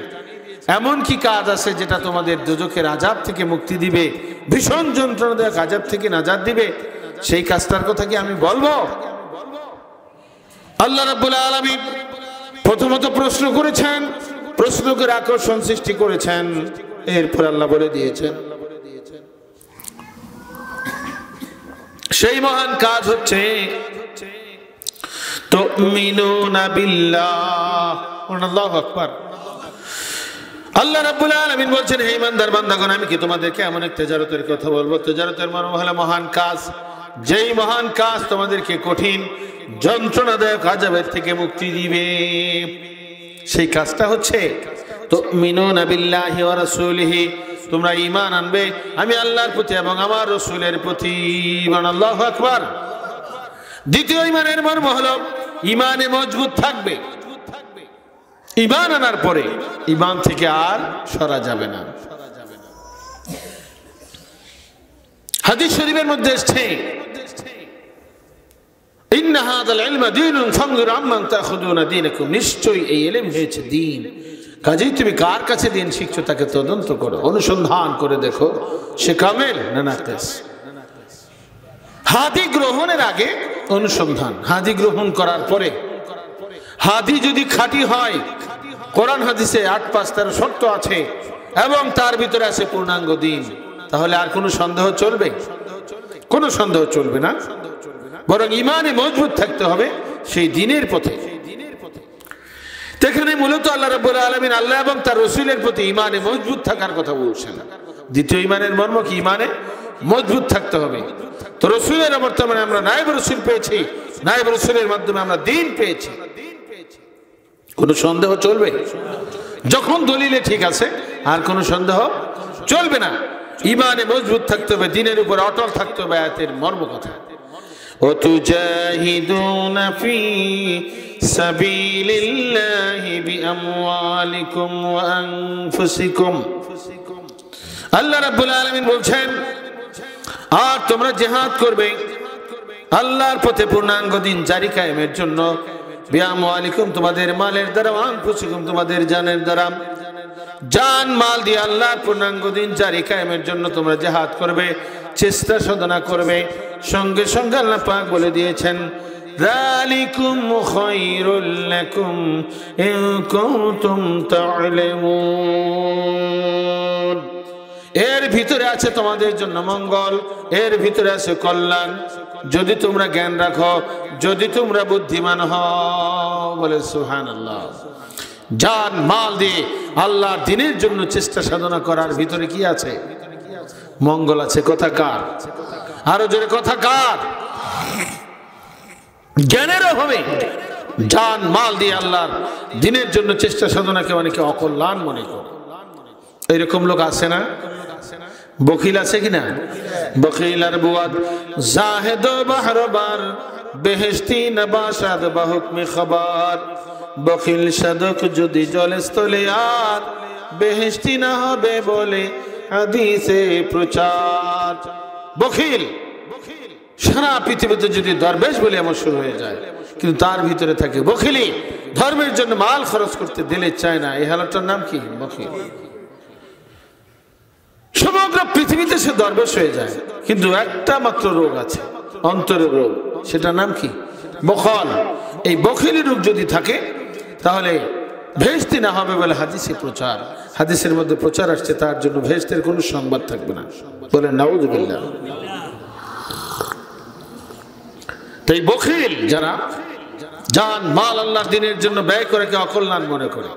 এমন কি কাজ আছে যেটা তোমাদের দুজকের আযাব থেকে মুক্তি দিবে, ভীষণ যন্ত্রণাদায়ক আযাব থেকে নাজাত দিবে? সেই কাজটার কথা কি আমি বলবো? আল্লাহ রাব্বুল আলামিন প্রথমত প্রশ্ন করেছেন, প্রশ্ন করে আকর্ষণ সৃষ্টি করেছেন। এরপর আল্লাহ বলে দিয়েছেন সেই মহান কাজ হচ্ছে তুমিনুনা বিল্লাহ। আল্লাহু আকবার। আল্লাহ রাব্বুল আলামিন বলছেন, হে ইমানদার বান্দাগণ, আমি কি তোমাদেরকে এমন এক তিজারতের কথা বলবো? তিজারতের মর্ম হলো মহান কাজ, যেই মহান কাজ তোমাদেরকে কঠিন যন্ত্রণাদায়ক আযাবের থেকে মুক্তি দিবে। সেই কাজটা হচ্ছে তুমিনুনা বিল্লাহি ওয়া রাসূলিহি, তোমরা ঈমান আনবে আমি আল্লাহর প্রতি এবং আমার রাসূলের প্রতি। আল্লাহু আকবার। দ্বিতীয় ঈমানের মর্ম হলো ঈমানে মজবুত থাকবে। ঈমান আনার পরে ঈমান থেকে আর সরা যাবে না। হাদিস শরীফের মধ্যে এসেছে, ইন্না হাযাল ইলমা দীনুন ফানজুর আম্মান তাখুযুনা দীনাকুম, নিশ্চয়ই এই ইলম হয়েছে দ্বীন, কাজেই তুমি কার কাছে দ্বীন শিখছো তাকে তদন্ত করো, অনুসন্ধান করে দেখো সে কামেল না নাকিস। হাদি গ্রহণের আগে অনুসন্ধান, হাদি গ্রহণ করার পরে হাদি যদি খাঁটি হয়, কোরআন হাদিসে ৮-৫-১৩ শর্ত আছে এবং তার ভিতরে আছে পূর্ণাঙ্গ দ্বীন, তাহলে আর কোনো সন্দেহ চলবে? কোনো সন্দেহ চলবে না, বরং ঈমানে মজবুত থাকতে হবে সেই দ্বীনের পথে। এখানে মূলত আল্লাহ রাব্বুল আলামিন আল্লাহ এবং তার রাসূলের প্রতি ঈমানে মজবুত থাকার কথা বলছেন। দ্বিতীয় ঈমানের মর্ম কি? ঈমানে মজবুত থাকতে হবে। তো রাসূলের বর্তমানে আমরা নায়েব রাসূল পেয়েছি, নায়েব রাসূলের মাধ্যমে আমরা দ্বীন পেয়েছি, কোনো সন্দেহ চলবে? যখন দলিলে ঠিক আছে আর কোনো সন্দেহ চলবে না। ঈমানে মজবুত থাকতে হবে, দ্বীনের উপর অটল থাকতে হবে। আয়াতের মর্ম কথা, ওয়াতুজাহিদুনা ফি সাবিলিল্লাহি বিআমওয়ালিকুম ওয়া আনফুসিকুম। আল্লাহ রাব্বুল আলামিন বলছেন, আর তোমরা জিহাদ করবে আল্লাহর পথে পূর্ণাঙ্গ দ্বীন জারি কায়েমের জন্য, বিআমওয়ালিকুম তোমাদের মালের দ্বারা, ওয়া আনফুসিকুম তোমাদের জানের দ্বারা। জান মাল দিয়ে আল্লাহর পূর্ণাঙ্গ দ্বীন জারি কায়েমের জন্য তোমরা জিহাদ করবে, চেষ্টা সাধনা করবে। সঙ্গে সঙ্গে আল্লাহ পাক বলে দিয়েছেন, যালিকুম খায়রুল লাকুম ইন কুনতুম তা'লামুন। এর ভিতরে আছে তোমাদের জন্য মঙ্গল, এর ভিতরে আছে কল্যাণ, যদি তোমরা জ্ঞান রাখো, যদি তোমরা বুদ্ধিমান হও। বলে সুবহানাল্লাহ। জান মাল দিয়ে আল্লাহর দ্বীনের জন্য চেষ্টা সাধনা করার ভিতরে কি আছে? মঙ্গল আছে। কথা কার? আরো জোরে কথা কার? জ্ঞানের অভাবে জান মাল দিয়ে আল্লাহর দ্বীনের জন্য চেষ্টা সাধনাকে অনেকে অকল্যাণ মনে করে। এরকম লোক আছে না? বখিল আছে কিনা? বখিল আর বুয়াদ, জাহেদ বাহরবার, বেহেশতি নবাশাদ বাহুকমে খবর। বখিল সাধক যদি জলে স্থলে আর বেহেশতি না হবে বলে হাদিসে প্রচার। বখিল সারা পৃথিবীতে যদি দরবেশ বলে এমন শুরু হয়ে যায়, কিন্তু তার ভিতরে থাকে বখিলি, ধর্মের জন্য মাল খরচ করতে দিলে চায় না, এই হালতটার নাম কি? বখিল। সমগ্র পৃথিবীতে সে দরবেশ হয়ে যায়, কিন্তু একটা মাত্র রোগ আছে, অন্তরের রোগ, সেটা নাম কি? বখল। এই বখিলি রোগ যদি থাকে তাহলে ভেস্তি না হবে বলে হাদিসে প্রচার। হাদিসের মধ্যে প্রচার আসছে তার জন্য ভেস্তের কোনো সংবাদ থাকবে না, বলে নাউযুবিল্লাহ। তাই বখিল যারা জান মাল আল্লাহর দ্বীনের জন্য ব্যয় করে কে অকল্যাণ মনে করে,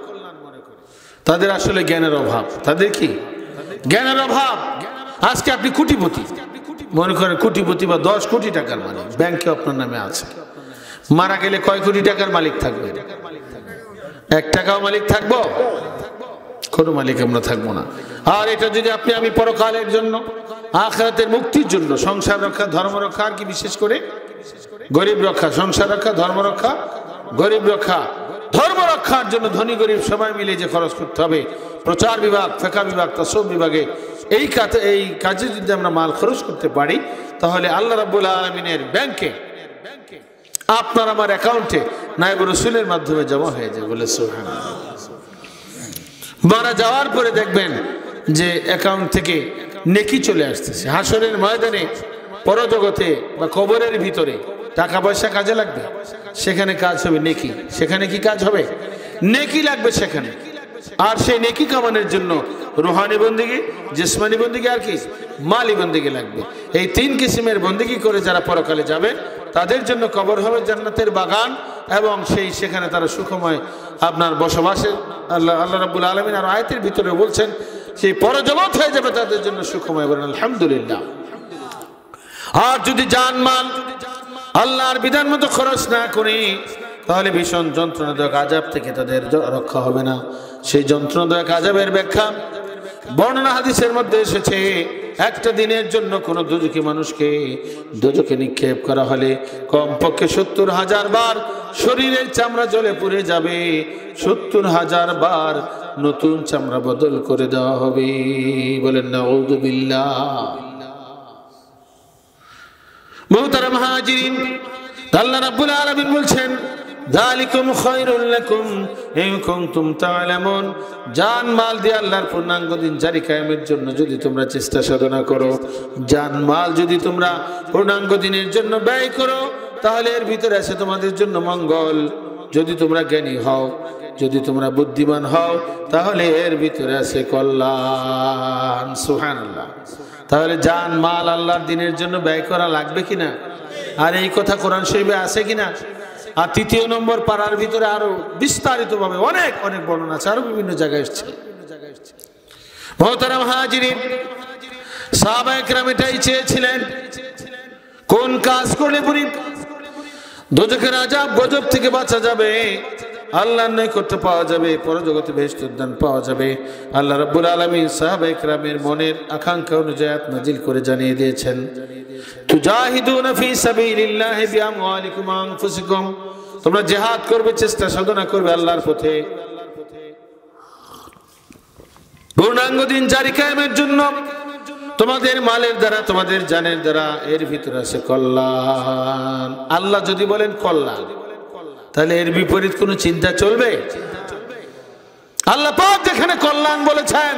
তাদের আসলে জ্ঞানের অভাব। তাদের কি? জ্ঞানের অভাব। আজকে আপনি কোটিপতি মনে করেন, কোটিপতি বা 10 কোটি টাকার মালিক ব্যাংকে আপনার নামে আছে, মারা গেলে কয় কোটি টাকার মালিক থাকবে? 1 টাকাও মালিক থাকবো? কোনো মালিক আমরা থাকবো না। আর এটা যদি আমি পরকালের জন্য, আখিরাতের মুক্তির জন্য, সংসার রক্ষা, ধর্ম রক্ষা, আর কি বিশেষ করে গরিব রক্ষা, সংসার রক্ষা, ধর্ম রক্ষা, গরিব রক্ষা, ধর্ম রক্ষার জন্য ধনী গরিব সবাই মিলে যে খরচ করতে হবে, প্রচার বিভাগ, ফিকহ বিভাগ, তাসawwুফ বিভাগে, এই কাজে যদি আমরা মাল খরচ করতে পারি, তাহলে আল্লাহ রাব্বুল আলামিনের ব্যাংকে আপনার আমার অ্যাকাউন্টে নায়েব রাসূলের মাধ্যমে জমা হয়ে যায়। বলে সুবহানাল্লাহ। মারা যাওয়ার পরে দেখবেন যে অ্যাকাউন্ট থেকে নেকি চলে আসতেছে। হাসরের ময়দানে, পরজগতে বা কবরের ভিতরে টাকা পয়সা কাজে লাগবে, সেখানে কাজ হবে নেকি। সেখানে কি কাজ হবে? নেকি লাগবে সেখানে। আর সেই নেকি কামানোর জন্য রুহানি বন্দেগী, জিসমানি বন্দেগী, আর কি মালি বন্দেগী লাগবে। এই 3 কিসিমের বন্দেগী করে যারা পরকালে যাবে, তাদের জন্য কবর হবে জান্নাতের বাগান, এবং সেখানে তারা সুখময় আপনার বসবাসে আল্লাহ রাব্বুল আলামিন আর আয়াতের ভিতরে বলছেন সেই পরজগৎ হয়ে যাবে তাদের জন্য সুখময়। বলেন আলহামদুলিল্লাহ। আর যদি জানমাল আল্লাহর বিধান মতো খরচ না করে, তাহলে ভীষণ যন্ত্রণাদায়ক আযাব থেকে তাদের রক্ষা হবে না। সেই যন্ত্রণাদায়ক আযাবের ব্যাখ্যা বর্ণনা হাদিসের মধ্যে এসেছে। একটা দিনের জন্য কোনো দোজখী মানুষকে দোজখে নিক্ষেপ করা হলে কমপক্ষে 70,000 বার শরীরের চামড়া জ্বলে পুড়ে যাবে, 70,000 বার নতুন চামড়া বদল করে দেওয়া হবে। বলেন নাউযুবিল্লাহ। মুহতারাম হাজিরিন, আল্লাহ রাব্বুল আলামিন বলছেন যালিকুম খায়রুল লাকুম ইন কুনতুম তা'লামুন। জান মাল দিয়ে আল্লাহর পূর্ণাঙ্গ দিন জারি কায়েমের জন্য যদি তোমরা চেষ্টা সাধনা করো, জান মাল যদি তোমরা পূর্ণাঙ্গ দিনের জন্য ব্যয় করো, তাহলে এর ভিতরে আছে তোমাদের জন্য মঙ্গল। যদি তোমরা জ্ঞানী হও, যদি তোমরা বুদ্ধিমান হও, তাহলে এর ভিতরে আছে কল্যাণ। সুবহানাল্লাহ। তাহলে জান মাল আল্লাহর দিনের জন্য ব্যয় করা লাগবে কিনা? আর এই কথা কোরআন শরীফে আছে কিনা? আর 3 নম্বর পারার ভিতরে আরো বিস্তারিত ভাবে অনেক অনেক বর্ণনা আছে, আরো বিভিন্ন জায়গায় এসেছে। মুহতারাম হাজিরিন, সাহাবায়ে কেরাম এটাই চেয়েছিলেন। কোন কাজ করলে পরে দোজখের আযাব গজব থেকে বাঁচা যাবে, আল্লাহর নৈকট্য পাওয়া যাবে, পরজগতে বেহেশত উদ্যান পাওয়া যাবে। আল্লাহ রাব্বুল আলামিন সাহাবায়ে কেরামের মনের আকাঙ্ক্ষা অনুযায়ী আয়াত নাযিল করে জানিয়ে দিয়েছেন, তুজাহিদুনা ফি সাবিলিল্লাহি বিআমওয়ালিকুম ওয়া আনফুসিকুম। তোমরা জিহাদ করবে, চেষ্টা সাধনা করবে আল্লাহর পথে পূর্ণাঙ্গ দিন জারি কায়েমের জন্য, তোমাদের মালের দ্বারা, তোমাদের জানের দ্বারা। এর ভিতরে আছে কল্যাণ। আল্লাহ যদি বলেন কল্যাণ, তাহলে এর বিপরীত কোনো চিন্তা চলবে? আল্লাহ পাক যেখানে কল্যাণ বলেছেন,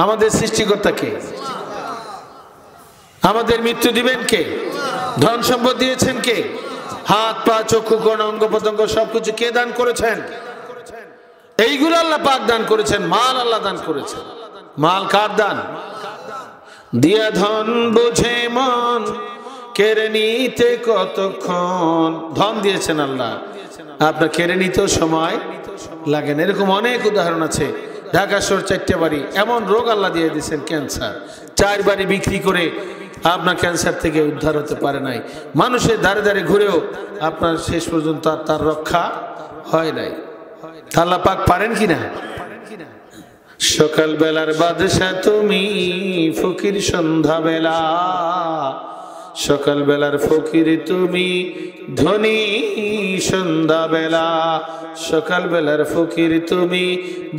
আমাদের সৃষ্টিকর্তা কে? আমাদের মৃত্যু দিবেন কে? ধন সম্পদ দিয়েছেন কে? হাত পা চক্ষু কোন অঙ্গ প্রত্যঙ্গ সবকিছু কে দান করেছেন? এইগুলো আল্লাহ পাক দান করেছেন। মাল আল্লাহ দান করেছেন। মাল কার দান? দিয়া ধন বুঝে মন কেড়ে নিতে কতক্ষণ। ধন দিয়েছেন আল্লাহ, আপনার কেড়ে নিতেও সময় লাগে না। এরকম অনেক উদাহরণ আছে। ঢাকা শহর 4টা বাড়ি, এমন রোগ আল্লাহ দিয়ে দিয়েছেন ক্যান্সার। 4 বাড়ি বিক্রি করে আপনার ক্যান্সার থেকে উদ্ধার হতে পারে নাই। মানুষের ধারে ধারে ঘুরেও আপনার শেষ পর্যন্ত তার রক্ষা হয় নাই। আল্লাহ পাক পারেন কিনা? সকাল বেলার বাদশা তুমি, ফকির সন্ধ্যা বেলা। সকাল বেলার ফকির তুমি, ধনী সন্ধ্যা বেলা। সকাল বেলার ফকির তুমি,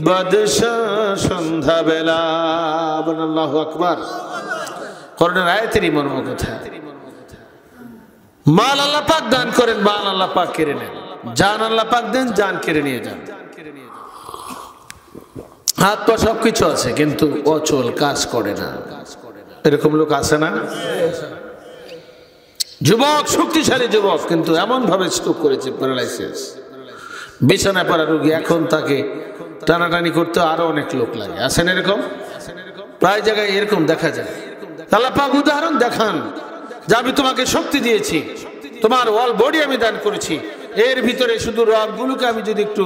বাদশাহ সন্ধ্যা বেলা। আল্লাহু আকবার। কোরআনের আয়াতেরই মর্ম কথা। মাল আল্লাহ পাক দান করেন, মাল আল্লাহ পাক কেড়ে নেন। জান আল্লাহ পাক দেন, জান কেড়ে নিয়ে যান। হাত পা সবকিছু আছে কিন্তু অচল, কাজ করে না। এরকম লোক আছে না? যুবক, শক্তিশালী যুবক, কিন্তু এমন ভাবে স্ট্রোক করেছে, প্যারালাইসিস, বিছানায় পড়া রোগী। এখন তাকে টানাটানি করতে আরো অনেক লোক লাগে। আছেন এরকম? প্রায় জায়গায় এরকম দেখা যায়। আল্লাহ পাক উদাহরণ দেখান যে আমি তোমাকে শক্তি দিয়েছি, তোমার অল বডি আমি দান করেছি, এর ভিতরে শুধু রগগুলোকে আমি যদি একটু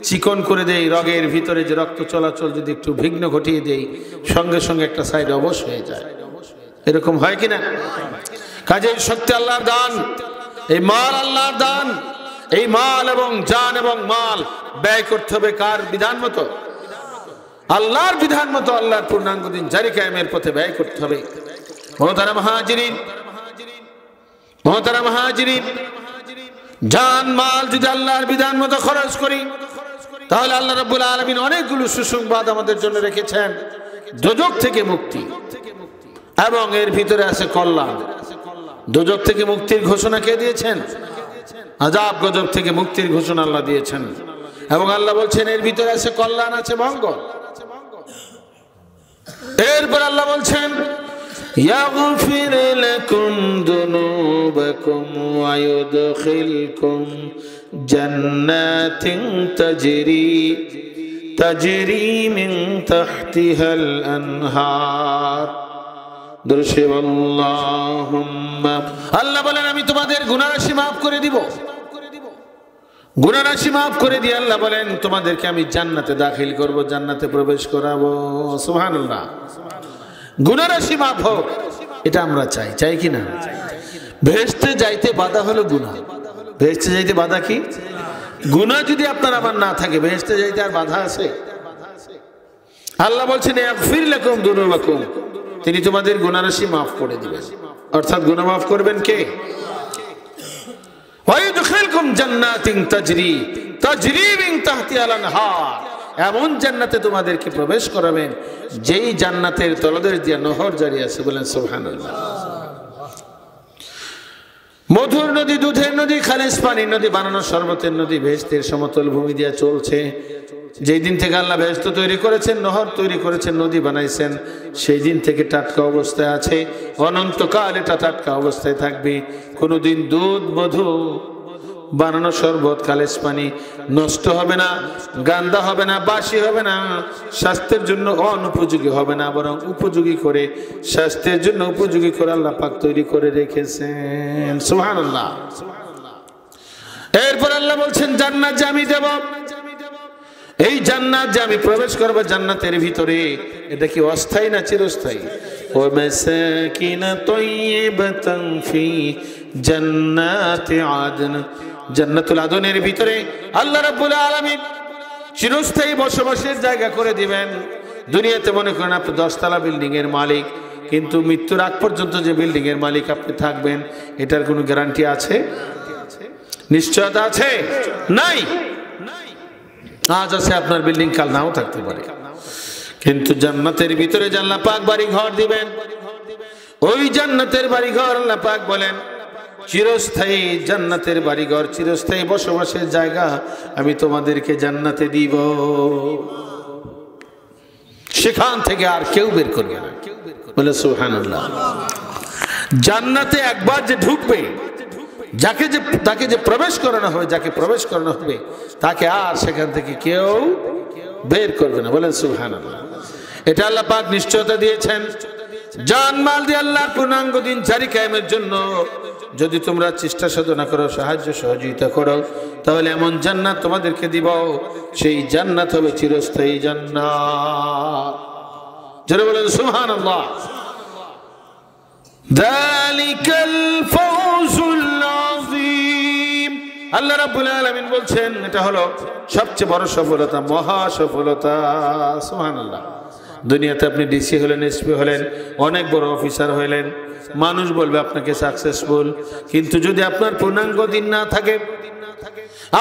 চিকন করে দেই, রগের ভিতরে যে রক্ত চলাচল যদি একটু বিঘ্ন ঘটিয়ে দেই, সঙ্গে সঙ্গে একটা সাইড অবশ হয়ে যায়। এরকম হয় কিনা? কাজেই শক্তি আল্লাহর দান, এই মাল আল্লাহর দান। এই মাল এবং জান এবং মাল ব্যয় করতে হবে কার বিধান মতো? আল্লাহর বিধান মতো, আল্লাহর পূর্ণাঙ্গ দিন জারি কায়েমের পথে ব্যয় করতে হবে। মুহতারাম মুহাজিরিন, মুহতারাম মুহাজিরিন, জান মাল যদি আল্লাহর বিধান মতো খরচ করি, তাহলে আল্লাহ রাব্বুল আলামিন অনেকগুলো সুসংবাদ আমাদের জন্য রেখেছেন। দোজখ থেকে মুক্তি, এবং এর ভিতরে আছে কল্যাণ। দোজখ থেকে মুক্তির ঘোষণা কে দিয়েছেন? আযাব গজব থেকে মুক্তির ঘোষণা আল্লাহ দিয়েছেন। এবং আল্লাহ বলছেন এর ভিতরে আছে কল্যাণ, আছে মঙ্গল। এরপর আল্লাহ বলছেন ইয়াগফির লাকুম যুনুবাকুম ওয়া ইউদখিলকুম জান্নাতিন তাজরি মিন তাহতিহাল আনহার। আল্লাহ বলেন আমি তোমাদের গুনাহরাশি মাফ করে দিব। গুনাহরাশি মাফ করে দিয়ে আল্লাহ বলেন তোমাদেরকে আমি জান্নাতে দাখিল করব, জান্নাতে প্রবেশ করাবো। সুবহানাল্লাহ। গুনাহরাশি মাফ হোক, এটা আমরা চাই, চাই কি না? বেহেশতে যাইতে বাধা হলো গুনাহ। বেহেশতে যাইতে বাধা কি? গুনাহ যদি আপনার আবার না থাকে, বেহেশতে যাইতে আর বাধা আছে? আল্লাহ বলছেন ইয়াগফির লাকুম যুনুবাকুম, তিনি তোমাদের গুনাহরাশি মাফ করে দিবেন। অর্থাৎ গুনাহ মাফ করবেন কে? ওয়া ইউদখিলকুম জান্নাতিন তাজরি মিন তাহতিহাল আনহার, এমন জান্নাতে তোমাদেরকে প্রবেশ করাবেন যেই জান্নাতের তলদেশ দিয়ে নহর জারি আছে। বলেন সুবহানাল্লাহ। মধুর নদী, দুধের নদী, খালিস পানির নদী, বানানো শরবতের নদী, বেহেশতের সমতল ভূমি দিয়ে চলছে। যেই দিন থেকে আল্লাহ বেহেশত তৈরি করেছেন, নহর তৈরি করেছেন, নদী বানাইছেন, সেই দিন থেকে টাটকা অবস্থায় আছে। অনন্তকাল এটা টাটকা অবস্থায় থাকবে। কোনোদিন দুধ, মধু, বানানো শরবত, খালিস পানি নষ্ট হবে না, গান্দা হবে না, বাসি হবে না, স্বাস্থ্যের জন্য অনুপযোগী হবে না, বরং উপযোগী করে, স্বাস্থ্যের জন্য উপযোগী করে আল্লাহ পাক তৈরি করে রেখেছেন। সুবহানাল্লাহ। এরপর আল্লাহ বলছেন জান্নাত যে আমি দেব, এই জান্নাত যে আমি প্রবেশ করব জান্নাতের ভিতরে, এটা কি অস্থায়ী না চিরস্থায়ী? ওয়া মাসাকিন তাইয়্যিবাতান ফি জান্নাতি আদন, জান্নাতুল আদনের ভিতরে আল্লাহ রাব্বুল আলামিন চিরস্থায়ী বসবাসের জায়গা করে দিবেন। দুনিয়াতে মনে করেন আপনি 10 তলা বিল্ডিং এর মালিক, কিন্তু মৃত্যুর আগ পর্যন্ত যে বিল্ডিং এর মালিক আপনি থাকবেন, এটার কোনো গ্যারান্টি আছে? নিশ্চয়তা আছে? নাই। আজ আছে আপনার বিল্ডিং, কাল নাও থাকতে পারে। কিন্তু জান্নাতের ভিতরে আল্লাহ পাক বাড়ি ঘর দিবেন। ওই জান্নাতের বাড়ি ঘর আল্লাহ পাক বলেন চিরস্থায়ী জান্নাতের বাড়িঘর, চিরস্থায়ী বসবাসের জায়গা আমি তোমাদেরকে জান্নাতে দিব। সেখান থেকে আর কেউ বের করবে না। বলে সুবহানাল্লাহ। জান্নাতে একবার যে ঢুকবে, তাকে যে প্রবেশ করানো হবে, যাকে প্রবেশ করানো হবে, তাকে আর সেখান থেকে কেউ বের করবে না। বলেন সুবহানাল্লাহ। এটা আল্লাহ পাক নিশ্চয়তা দিয়েছেন। জান মাল দিয়ে আল্লাহর পূর্ণাঙ্গ দিন জারি কায়েমের জন্য যদি তোমরা চেষ্টা সাধনা করো, সাহায্য সহযোগিতা করো, তাহলে এমন জান্নাত তোমাদেরকে দিব, সেই জান্নাত হবে চিরস্থায়ী জান্নাত। যারা বলেন সুবহানাল্লাহ। যালিকাল ফাওজুল আযীম। আল্লাহ রাব্বুল আলামিন বলছেন এটা হলো সবচেয়ে বড় সফলতা, মহা সফলতা। সুবহানাল্লাহ। দুনিয়াতে আপনি ডিসি হলেন, এসপি হলেন, অনেক বড় অফিসার হলেন, মানুষ বলবে আপনাকে সাকসেসফুল। কিন্তু যদি আপনার পূর্ণাঙ্গ দিন না থাকে,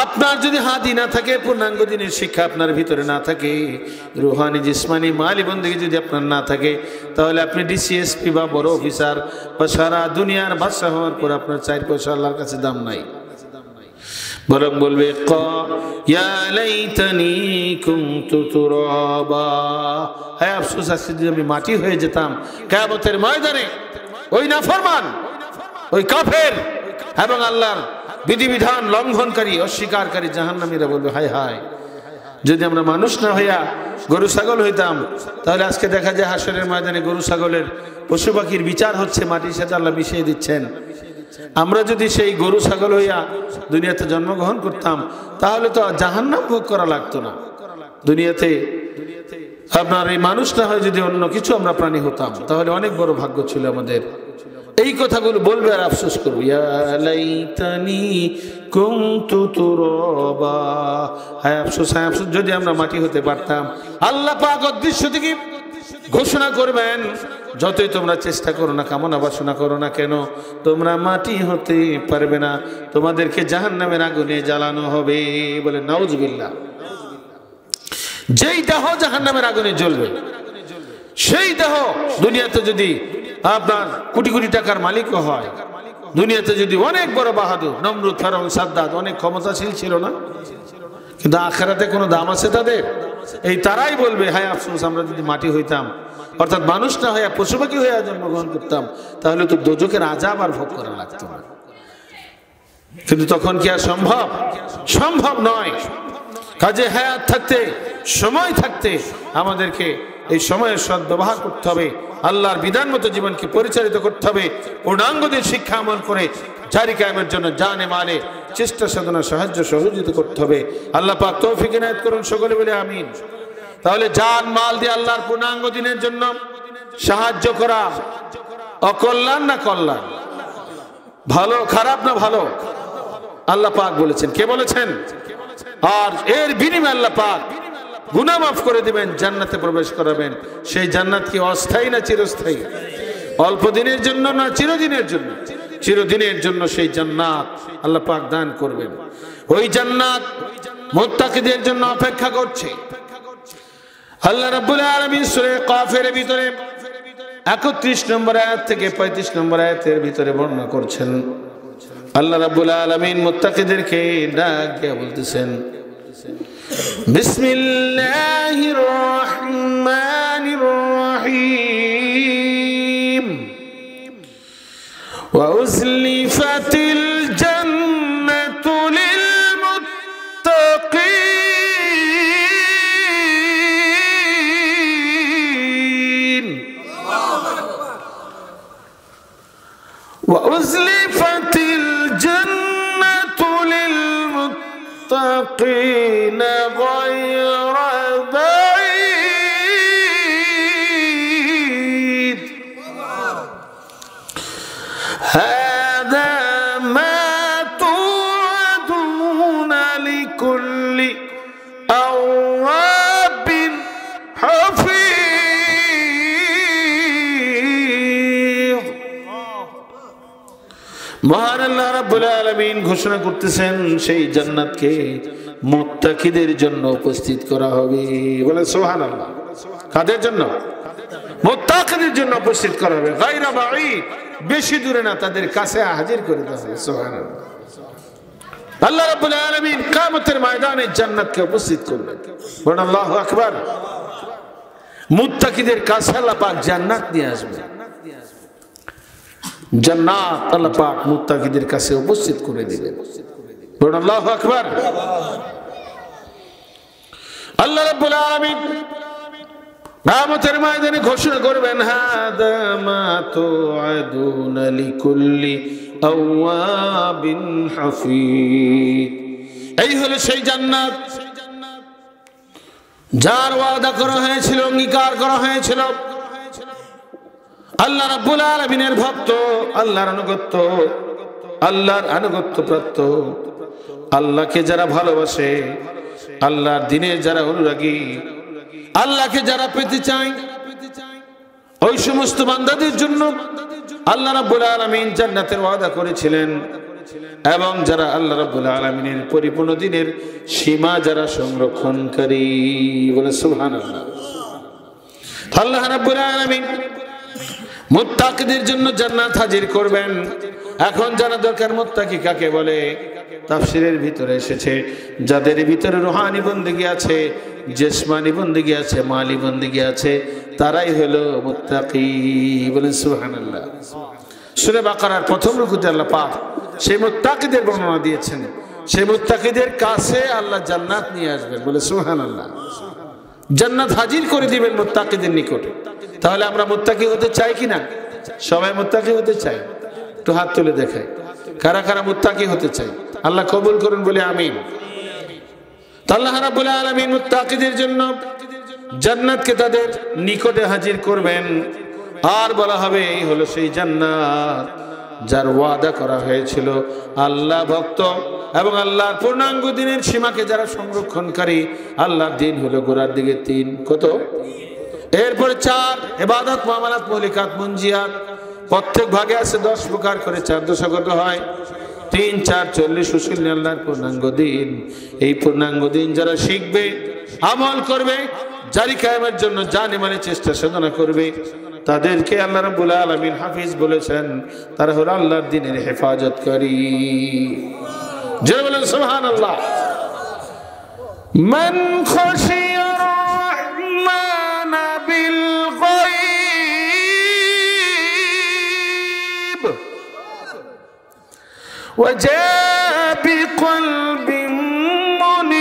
আপনার যদি হাদি না থাকে, পূর্ণাঙ্গ দিনের শিক্ষা আপনার ভিতরে না থাকে, রুহানি জিসমানি মালি বন্দেগী যদি আপনার না থাকে, তাহলে আপনি ডিসিএসপি বা বড় অফিসার বা সারা দুনিয়ার বাদশা হওয়ার পর আপনার 4 পয়সা আল্লাহর কাছে দাম নাই। বরং বলবে ইয়া লাইতানি কুনতু তুরাবা, হ্যাঁ আফসোস আজকে যদি আমি মাটি হয়ে যেতাম কিয়ামতের ময়দানে। ওই নাফরমান, ওই কাফের এবং আল্লাহর বিধিবিধান লঙ্ঘনকারী, অস্বীকারী জাহান্নামীরা বলবে হায় হায়, যদি আমরা মানুষ না হইয়া গরু ছাগল হইতাম, তাহলে আজকে দেখা যায় হাসরের ময়দানে গরু ছাগলের পশু পাখির বিচার হচ্ছে, মাটির সাথে আল্লাহ মিশিয়ে দিচ্ছেন। আমরা যদি সেই গরু ছাগল হইয়া দুনিয়াতে জন্মগ্রহণ করতাম, তাহলে তো জাহান্নাম ভোগ করা লাগতো না। দুনিয়াতে আপনার এই মানুষ না হয় যদি অন্য কিছু আমরা প্রাণী হতাম, তাহলে অনেক বড় ভাগ্য ছিল আমাদের। এই কথাগুলো বলবে আর আফসোস করবো, ইয়া লাইতানি কুনতু তুরাবা, হায় আফসোস, হায় আফসোস যদি আমরা মাটি হতে পারতাম। আল্লাহ পাক অদৃশ্য থেকে ঘোষণা করবেন, যতই তোমরা চেষ্টা করো না, কামনা বাসনা করো না কেন, তোমরা মাটি হতে পারবে না, তোমাদেরকে জাহান্নামের আগুনে জ্বালানো হবে। বলে নাউজুবিল্লাহ। যেই দেহ জাহান্নামের আগুনে জ্বলবে, সেই দেহ দুনিয়াতে যদি আপনার কোটি কোটি টাকার মালিকও হয়, দুনিয়াতে যদি অনেক বড় বাহাদুর, নমরুদ, ফেরাউন, সাদ্দাত অনেক ক্ষমতাশীল ছিল না, কিন্তু আখিরাতে কোনো দাম আছে তাদের? এই তারাই বলবে হায় আফসোস, আমরা যদি মাটি হইতাম, অর্থাৎ মানুষ না হইয়া পশু পাখি হইয়া জন্মগ্রহণ করতাম, তাহলে তো দোজখের আযাব আর ভোগ করা লাগতো না। কিন্তু তখন কি আর সম্ভব? সম্ভব নয়। কাজে হায়াত থাকতে, সময় থাকতে আমাদেরকে এই সময়ের সদ্ব্যবহার করতে হবে, আল্লাহর বিধান মতো জীবনকে পরিচালিত করতে হবে, পূর্ণাঙ্গদের শিক্ষা আমল করে জারি কায়েমের জন্য জানে মালে চেষ্টা সাধনা সাহায্য সহযোগিতা করতে হবে। আল্লাহ পাক তৌফিক ইনায়েত করুন, সকলে বলে আমিন। তাহলে জান মাল দিয়ে আল্লাহর পূর্ণাঙ্গ দিনের জন্য সাহায্য করা অকল্যাণ না কল্যাণ? ভালো খারাপ না ভালো? আল্লাহ পাক বলেছেন। কে বলেছেন? আর এর বিনিময়ে আল্লাহ পাক গুনাহ মাফ করে দিবেন, জান্নাতে প্রবেশ করাবেন। সেই জান্নাত কি অস্থায়ী না চিরস্থায়ী? অল্প দিনের জন্য না চিরদিনের জন্য? চিরদিনের জন্য সেই জান্নাত আল্লাহ পাক দান করবেন। ওই জান্নাত মুত্তাকিদের জন্য অপেক্ষা করছে। আল্লাহ রাব্বুল আলামিন সূরা কাফের ভিতরে 31 নম্বর আয়াত থেকে 35 নম্বর আয়াতের ভিতরে বর্ণনা করছেন। আল্লাহ রাব্বুল আলামিন মুত্তাকিদেরকে ডাক দিয়ে বলতেছেন, বিসমিল্লাহির রহমানির রহিম, ওয়া উজলিফাতিল জান্নাতু লিল মুত্তাকিন, ওয়া উজলিফাতিল জান্নাতু লিল মুত্তাকিন গায়রা বাঈদ, হাযা মা তুআদুনা লিকুল্লি আওয়াবিন হাফীজ। মহান আল্লাহ রাব্বুল আলামিন ঘোষণা করতেছেন, সেই জান্নাতকে মুত্তাকিদের জন্য উপস্থিত করা হবে। বলে সুবহানাল্লাহ। কাদের জন্য? মুত্তাকিদের জন্য উপস্থিত করা হবে। গায়রা বাঈদ, বেশি দূরে না, তাদের কাছে হাজির করে দেওয়া হবে। সুবহানাল্লাহ। আল্লাহ রাব্বুল আলামিন কিয়ামতের ময়দানে জান্নাতকে উপস্থিত করবেন। বলুন আল্লাহু আকবার। মুত্তাকিদের কাছে আল্লাহ পাক জান্নাত নিয়ে আসবেন। জান্নাত আল্লাহ পাক মুত্তাকিদের কাছে উপস্থিত করে দিবেন। বলুন আল্লাহু আকবার। আল্লাহ রাব্বুল আলামিন কিয়ামতের ময়দানে ঘোষণা করবেন, হাদা মা তুআদুনা লিকুল্লি আওয়াবিন হাফীজ। এই হলো সেই জান্নাত যার ওয়াদা করা হয়েছিল, অঙ্গীকার করা হয়েছিল। আল্লাহ রাব্বুল আলামিনের ভক্ত, আল্লাহর আনুগত্য প্রাপ্ত, আল্লাহকে যারা ভালোবাসে, আল্লাহর দ্বীনের যারা অনুরাগী, আল্লাহকে যারা পেতে চায় ওই সমস্ত বান্দাদের জন্য আল্লাহ রাব্বুল আলামিন জান্নাতের ওয়াদা করেছিলেন। এবং যারা আল্লাহ রাব্বুল আলামিনের পরিপূর্ণ দিনের সীমা যারা সংরক্ষণকারী, বলে সুবহানাল্লাহ। আল্লাহ রাব্বুল আলামিন মুত্তাকিদের জন্য জান্নাত হাজির করবেন। এখন জানা দরকার মুত্তাকি কাকে বলে। তাফসীরের ভিতরে এসেছে যাদের ভিতরে রূহানি বন্দেগী আছে, জিসমানি বন্দেগী আছে, মালি বন্দেগী আছে, তারাই হলো মুত্তাকি, বলেন সুবহানাল্লাহ। সূরা বাকারার প্রথম রুকুতে আল্লাহ পাক সেই মুত্তাকিদের বর্ণনা দিয়েছেন। সেই মুত্তাকিদের কাছে আল্লাহ জান্নাত নিয়ে আসবেন, বলে সুবহানাল্লাহ। জান্নাত হাজির করে দিবেন মুত্তাকিদের নিকটে। তাহলে আমরা মুত্তাকি হতে চাই কিনা? সবাই মুত্তাকি হতে চাই? একটু হাত তুলে দেখাই কারা কারা মুত্তাকি হতে চাই। আল্লাহ কবুল করুন, বলে আমিন। আল্লাহ রাব্বুল আলামিন মুত্তাকিদের জন্য জান্নাতকে তাদের নিকটে হাজির করবেন। আর বলা হবে এই হলো সেই জান্নাত যার ওয়াদা করা হয়েছিল আল্লাহ ভক্ত এবং আল্লাহর পূর্ণাঙ্গ দিনের সীমাকে যারা সংরক্ষণকারী। আল্লাহর দিন হলো গোড়ার দিকে 3, কত? এরপরে 4 ইবাদত, মুআমালাত, মুহলিকাত, মুনজিয়াত। প্রত্যেক ভাগে আছে 10 প্রকার করে, 4 দশা কত হয়? 3, 4, 40 সুশীল আল্লাহর পূর্ণাঙ্গ দিন। এই পূর্ণাঙ্গ দিন যারা শিখবে, আমল করবে, জারি কায়েমের জন্য জানে মানে চেষ্টা সাধনা করবে, তাদেরকে আল্লাহ রাব্বুল আলামিন হাফিজ বলেছেন। তারা হলো আল্লাহর দ্বীনের হেফাজতকারী। জোরে বলেন সুবহানাল্লাহ। মান খাশিয়ার রাহমান বিল গায়ব ওয়া জাআ বিকলবিন মুনীব।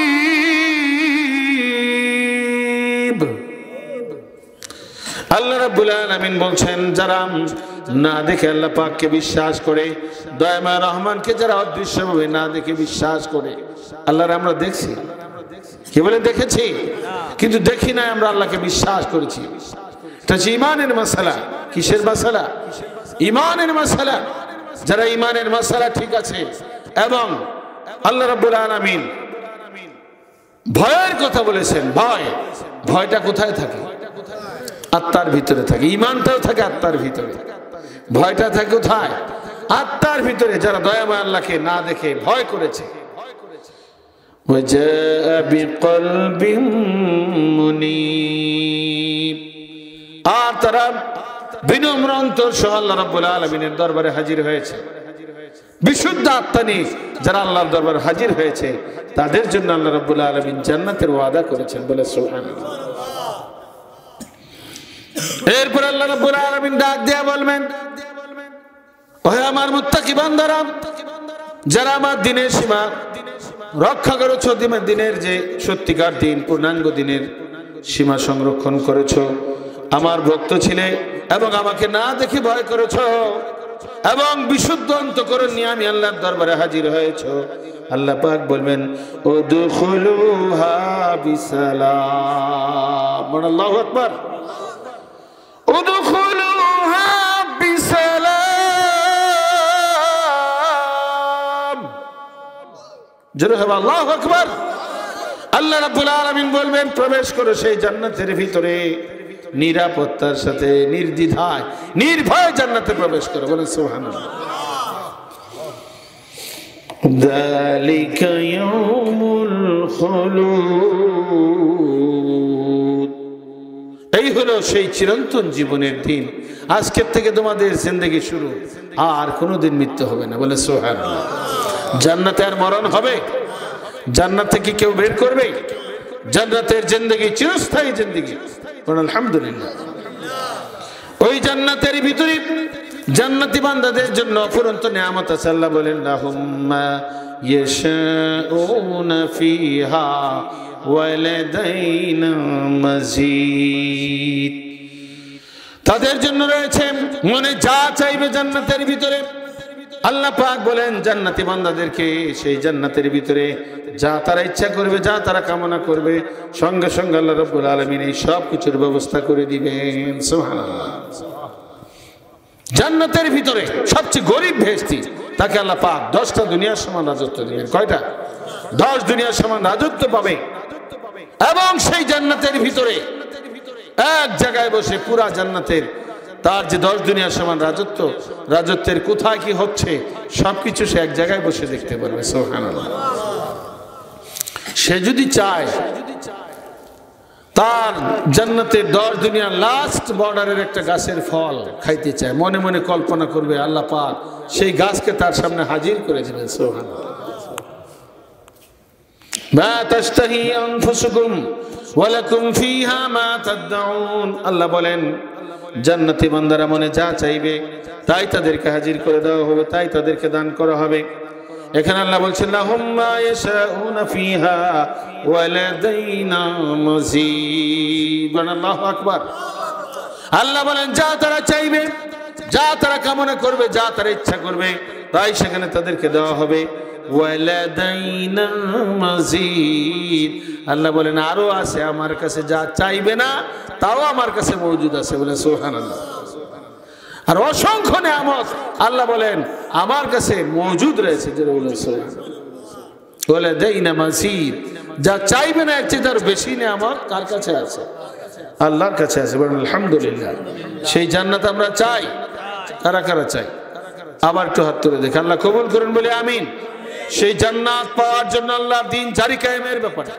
আল্লাহ রাব্বুল আলামিন বলছেন যারা না দেখে আল্লাহ পাককে বিশ্বাস করে, দয়াময় রহমানকে যারা অদৃশ্যভাবে না দেখে বিশ্বাস করে। আল্লাহর আমরা দেখছি, কি বলে দেখেছি, কিন্তু দেখি না, আমরা আল্লাহকে বিশ্বাস করেছি। এটা হচ্ছে ঈমানের মাসালা। কিসের মাসালা? ঈমানের মাসালা। যারা ঈমানের মাসালা ঠিক আছে এবং আল্লাহ রাব্বুল আলামিন ভয়ের কথা বলেছেন। ভয়টা কোথায় থাকে? আত্মার ভিতরে থাকে। ঈমানটাও থাকে আত্মার ভিতরে, ভয়টা থাকে কোথায়? আত্মার ভিতরে। যারা দয়াময় আল্লাহকে না দেখে ভয় করেছে, আর তারা বিনম্র অন্তর সহ আল্লাহ রাব্বুল আলামিনের দরবারে হাজির হয়েছে। বিশুদ্ধ আত্মা নিয়ে যারা আল্লাহর দরবারে হাজির হয়েছে তাদের জন্য আল্লাহ রাব্বুল আলামিন জান্নাতের ওয়াদা করেছেন, বলে সুবহানাল্লাহ। এরপর আল্লাহ রাব্বুল আলামিন ডাক দিয়ে বলবেন, ওহে আমার মুত্তাকি বান্দারা, যারা আমার দিনের সীমা রক্ষা করেছো, দিনের যে সত্যিকার দিন, পূর্ণাঙ্গ দিনের সীমা সংরক্ষণ করেছো, আমার ভক্ত ছিলে এবং আমাকে না দেখে ভয় করেছো এবং বিশুদ্ধ অন্তঃকরণ নিয়ে আমি আল্লাহর দরবারে হাজির হয়েছো, আল্লাহ পাক বলবেন উদখুলুহা বিসালাম। আল্লাহু আকবার। উদখুলুহা বিসালাম। জোরে হবে আল্লাহু আকবার। আল্লাহ রাব্বুল আলামিন বলবেন প্রবেশ করো সেই জান্নাতের ভিতরে নিরাপত্তার সাথে, নির্দ্বিধায়, নির্ভয়ে জান্নাতে প্রবেশ করো, বলেন সুবহানাল্লাহ। যালিকা ইয়াউমুল খুলুদ। এই হলো সেই চিরন্তন জীবনের দিন। আজকের থেকে তোমাদের জিন্দেগি শুরু, আর কোনোদিন মৃত্যু হবে না, বলে সুবহানাল্লাহ। জান্নাতে আর মরণ হবে? জান্নাত থেকে কেউ বের করবে? জান্নাতের জিন্দেগি চিরস্থায়ী জিন্দেগি, আলহামদুলিল্লাহ। ওই জান্নাতের ভিতরে জান্নাতি বান্দাদের জন্য অফুরন্ত নিয়ামত আছে। আল্লাহ বলেন লাহুম্মা ইয়াশাউনা ফিহা ওয়া লাদাইনা মাজিদ। তাদের জন্য রয়েছে মনে যা চাইবে জান্নাতের ভিতরে। আল্লাহ পাক বলেন জান্নাতি বান্দাদেরকে সেই জান্নাতের ভিতরে যা তারা ইচ্ছা করবে, যা তারা কামনা করবে, সঙ্গে সঙ্গে আল্লাহ রাব্বুল আলামিন এই সব কিছুর ব্যবস্থা করে দিবেন। সুবহানাল্লাহ। জান্নাতের ভিতরে সবচেয়ে গরিব বেহেশতি তাকে আল্লাহ পাক 10টা দুনিয়ার সমান রাজত্ব দিবেন। কয়টা? 10 দুনিয়ার সমান রাজত্ব পাবে। এবং সেই জান্নাতের ভিতরে এক জায়গায় বসে পুরা জান্নাতের তার যে 10 দুনিয়ার সমান রাজত্ব, রাজত্বের কোথায় কি হচ্ছে সবকিছু সে এক জায়গায় বসে দেখতে পারবে। সুবহানাল্লাহ। সে যদি চায় তার জান্নাতের 10 দুনিয়ার লাস্ট বর্ডারের একটা গাছের ফল খাইতে চায়, মনে মনে কল্পনা করবে আল্লাহ পাক সেই গাছকে তার সামনে হাজির করে দিবেন। সুবহানাল্লাহ। মা তাশতাহি আনফুসুকুম ওয়া লাকুম ফিহা মা তাদউন। আল্লাহ বলেন জান্নাতি বান্দারা মনে যা চাইবে তাই তাদেরকে হাজির করে দেওয়া হবে, তাই তাদেরকে দান করা হবে। এখানে আল্লাহ বলছেন লাহুম মা ইয়াশাউনা ফিহা ওয়া লাদাইনা মাজিদ। আল্লাহু আকবার। আল্লাহ বলেন যা তারা চাইবে, যা তারা কামনা করবে, যা তারা ইচ্ছা করবে তাই সেখানে তাদেরকে দেওয়া হবে। ওয়া লাদাইনা মাজিদ। আল্লাহ বলেন আরো আছে আমার কাছে, যা চাইবে না তাও আমার কাছে মওজুদ আছে। বলে সুবহানাল্লাহ। আর অসংখ্য নিয়ামত আল্লাহ বলেন আমার কাছে মওজুদ রয়েছে। যে বলে সুবহানাল্লাহ। ওয়া লাদাইনা মাজিদ। যা চাইবে না এর চেয়ে তার বেশি নিয়ামত কার কাছে আছে? আল্লাহর কাছে আছে। বলেন আলহামদুলিল্লাহ। সেই জান্নাত আমরা চাই। কারা কারা চাই? আবার একটু হাত তুলে দেখে আল্লাহ কবুল করুন বলে আমিন। সেই জান্নাত পাওয়ার জন্য আল্লাহর দ্বীন জারি কায়েমের ব্যাপারে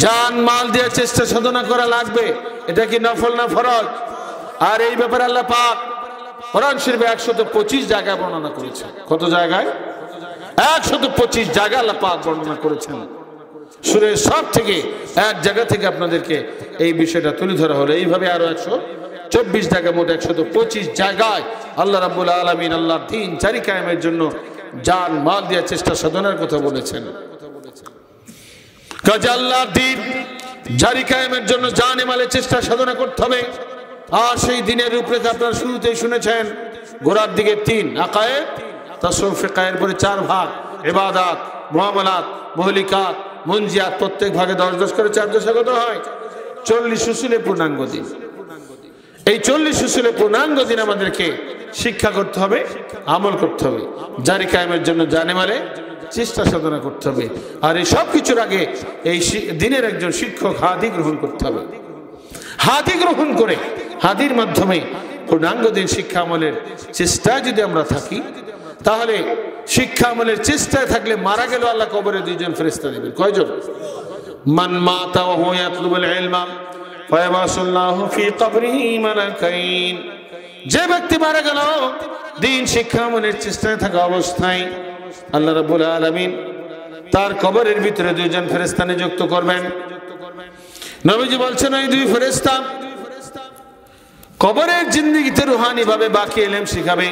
জান মাল দিয়ে চেষ্টা সাধনা করা লাগবে। এটা কি নফল না ফরজ? আর এই ব্যাপারে আল্লাহ পাক কোরআন শরীফে 125 জায়গায় বর্ণনা করেছেন। কত জায়গায়? 125 জায়গায় আল্লাহ পাক বর্ণনা করেছেন। সূরা সব থেকে এক জায়গা থেকে আপনাদেরকে এই বিষয়টা তুলে ধরা হলো। এইভাবে আরো 124 জায়গা, মোট 125 জায়গায় আল্লাহ রাব্বুল আলামিন আল্লাহর দ্বীন জারি কায়েমের জন্য জান মাল দিয়ে চেষ্টা সাধনার কথা বলেছেন। কাজে আল্লাহর দ্বীন জারি কায়েমের জন্য জানে মালে চেষ্টা সাধনা করতে হবে। আর সেই দিনের রূপরেখা আপনারা শুরুতেই শুনেছেন। গোড়ার দিকে 3 আকায়েদ, তাসawwুফ, ফিকহের পরে 4 ভাগ, ইবাদত, মুআমালাত, মুহলিকাত, মুনজিয়াত। প্রত্যেক ভাগে 10 করে 4 দশে কত হয়? 40 উসুলে পূর্ণাঙ্গ দিন। এই 40 উসুলে পূর্ণাঙ্গ দিন আমাদেরকে শিক্ষা করতে হবে, আমল করতে হবে। জারি কায়েমের জন্য জানে মালে চেষ্টা সাধনা করতে হবে। আর এই সব কিছুর আগে এই দিনের একজন শিক্ষক হাদি গ্রহণ করতে হবে। হাদি গ্রহণ করে হাদির মাধ্যমে পূর্ণাঙ্গ দিন শিক্ষা আমলের চেষ্টায় যদি আমরা থাকি, তাহলে শিক্ষা আমলের চেষ্টায় থাকলে মারা গেল আল্লাহ কবরে 2 জন ফেরেশতা দিবেন। কয়জন? মান মাতা ওয়া হুয়া ইয়াতলুবুল ইলমা ফায়াবাসুল্লাহু ফি কবরিহি মালাকাইন। যে ব্যক্তি মারা গেল দিন শিক্ষা আমলের চেষ্টায় থাকা অবস্থায়, আল্লাহ রাব্বুল আলামিন তার কবরের ভিতরে 2 জন ফেরেশতা নিযুক্ত করবেন। নবীজি বলছেন এই 2 ফেরেশতা কবরের জিন্দেগিতে রুহানি ভাবে বাকি ইলম শিখাবে।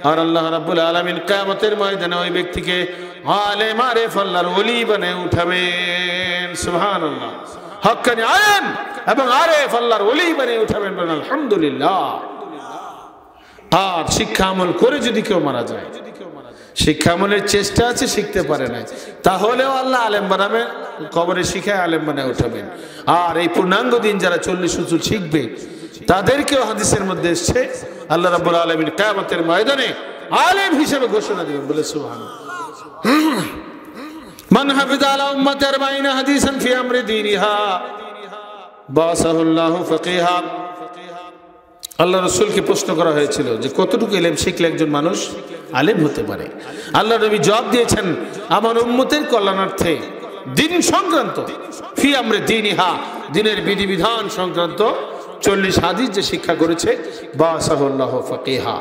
আর আল্লাহ রাব্বুল আলামিন কিয়ামতের ময়দানে ওই ব্যক্তিকে আলেম আরেফ আল্লাহর ওলি বানিয়ে উঠাবেন। সুবহানাল্লাহ। হক্কানি আলেম এবং আরেফ আল্লাহর ওলি বানিয়ে উঠাবেন। আলহামদুলিল্লাহ। আর শিক্ষা আমল করে যদি কেউ মারা যায়, শিক্ষা আমলের চেষ্টা আছে, শিখতে পারে না, তাহলেও আল্লাহ আলেম বানাবে, কবরে শিখায় আলেম বানায় উঠাবেন। আর এই পূর্ণাঙ্গ দিন যারা 40 উসুল শিখবে তাদেরকেও হাদিসের মধ্যে এসেছে আল্লাহ রাব্বুল আলামিন কিয়ামতের ময়দানে আলেম হিসেবে ঘোষণা দিবেন। বলে সুবহানাল্লাহ। মান হাফিযা আলা উম্মতি 40 হাদিসান ফি আমরি দীনিহা বাসাহুল্লাহু ফাকিহা। আল্লাহ রাসূলকে প্রশ্ন করা হয়েছিল যে কতটুকু ইলম শিখলে একজন মানুষ আলেম হতে পারে। আল্লাহ নবী জবাব দিয়েছেন আমার উম্মতের কল্যাণার্থে দিন সংক্রান্ত, ফি আমরি দীনিহা, দিনের বিধিবিধান সংক্রান্ত 40 হাদিস যে শিক্ষা করেছে, বাসাহুল্লাহু ফাকিহা।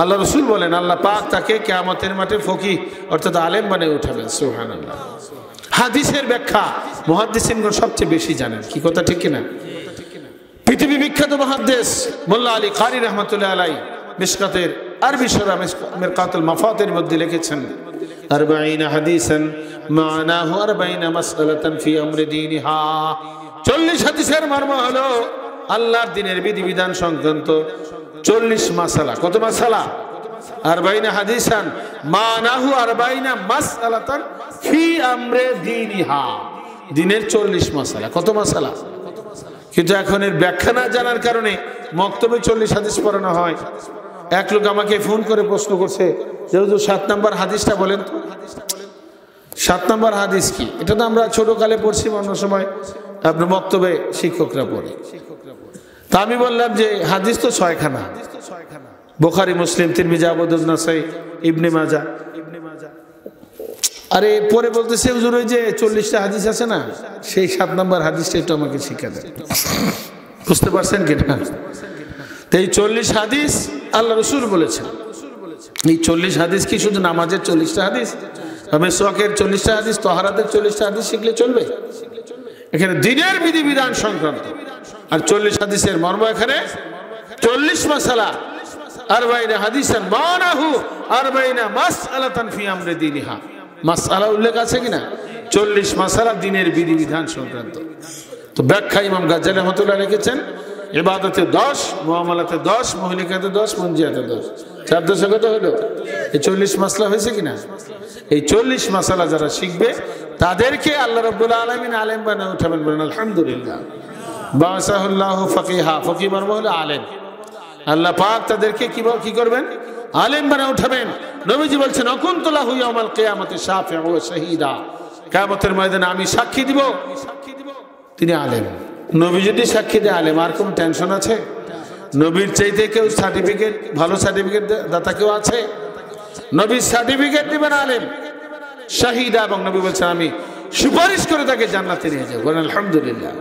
আল্লাহ রাসূল বলেন আল্লাহ পাক তাকে কিয়ামতের মাঠে ফকিহ অর্থাৎ আলেম বানিয়ে উঠাবেন। সুবহানাল্লাহ। হাদিসের ব্যাখ্যা মুহাদ্দিসিনগণ সবচেয়ে বেশি জানেন। কি কথা ঠিক কিনা? পৃথিবী বিখ্যাত মুহাদ্দিস মোল্লা আলী কারি রাহমাতুল্লাহ আলাইহি মিশকাতের আরবি শরহ মিরকাতুল মাফাতির মধ্যে লিখেছেন 40 হাদিসান মানাহু 40 মাসআলাতান ফি আমরি দীনিহা। 40 হাদিসের মর্ম হলো আল্লাহর দ্বীনের বিধিবিধান সংক্রান্ত 40 মাসালা। কত মাসালা? 40 হাদিসান মানাহু 40 মাসআলাতান ফি আমরি দীনিহা। দ্বীনের 40 মাসালা। কত মাসালা? কিন্তু এখন এর ব্যাখ্যা না জানার কারণে মক্তবে 40 হাদিস পড়ানো হয়। এক লোক আমাকে ফোন করে প্রশ্ন করছে যে হুজুর 7 নম্বর হাদিসটা বলেন তো। 7 নম্বর হাদিস কি? এটা তো আমরা ছোটকালে পড়ছি, অন্য সময় আপনার বক্তব্যে শিক্ষকরা পড়ে। তা আমি বললাম যে হাদিস তো 6খানা, বুখারী, মুসলিম, তিরমিজি, আবু দাউদ, নাসাই, ইবনে মাজাহ। আরে পরে বলতেছে হুজুর ওই যে 40টা হাদিস আছে না, সেই 7 নম্বর হাদিসটা একটু আমাকে শিক্ষা দেন। বুঝতে পারছেন কিনা? তো এই 40 হাদিস আল্লাহ রাসূল বলেছেন। এই 40 হাদিস কি শুধু নামাজের 40টা হাদিস, মেসওয়াকের 40টা হাদিস, তাহারাতের 40টা হাদিস শিখলে চলবে? এখানে দিনের বিধিবিধান সংক্রান্ত। আর 40 হাদিসের মর্ম এখানে 40 মাসালা, 40 হাদিসান মানাহু 40 মাসআলাতান ফি আমরি দীনিহা। মাসআলা উল্লেখ আছে কিনা? 40 মাসালা দিনের বিধিবিধান সংক্রান্ত। তো ব্যাখ্যা ইমাম গাজ্জালী রাহমাতুল্লাহ লিখেছেন, ইবাদতে 10, মুআমালাতে 10, মুহলিকাতে 10, মুনজিয়াতে 10, 4 কত হলো? এই 40 মাসলা হয়েছে কিনা? এই 40 মাসালা যারা শিখবে তাদেরকে আল্লাহ রাব্বুল আলামিন আলেম বানায় উঠাবেন। বলেন আলহামদুলিল্লাহ। বাসাহুল্লাহু ফাকিহা, ফকিহ মানে হলো আলেম। আল্লাহ পাক তাদেরকে কি করবেন? আলেম বানায় উঠাবেন। নবীজি বলছেন অকুনতু লাহু ইয়াউমাল কিয়ামাতি শাফিআ ওয়া শাহীদা, কিয়ামতের ময়দানে আমি সাক্ষী দিব তিনি আলেম। নবী যদি সাক্ষী দেয় আলেম, আর কোন টেনশন আছে? নবীর চাইতে কেউ সার্টিফিকেট, ভালো সার্টিফিকেট দাতা কেউ আছে? নবীর সার্টিফিকেট দিবেন আলেম, শাহীদা, এবং নবী বলছেন আমি সুপারিশ করে তাকে জান্নাতে নিয়ে যাব। বলেন আলহামদুলিল্লাহ।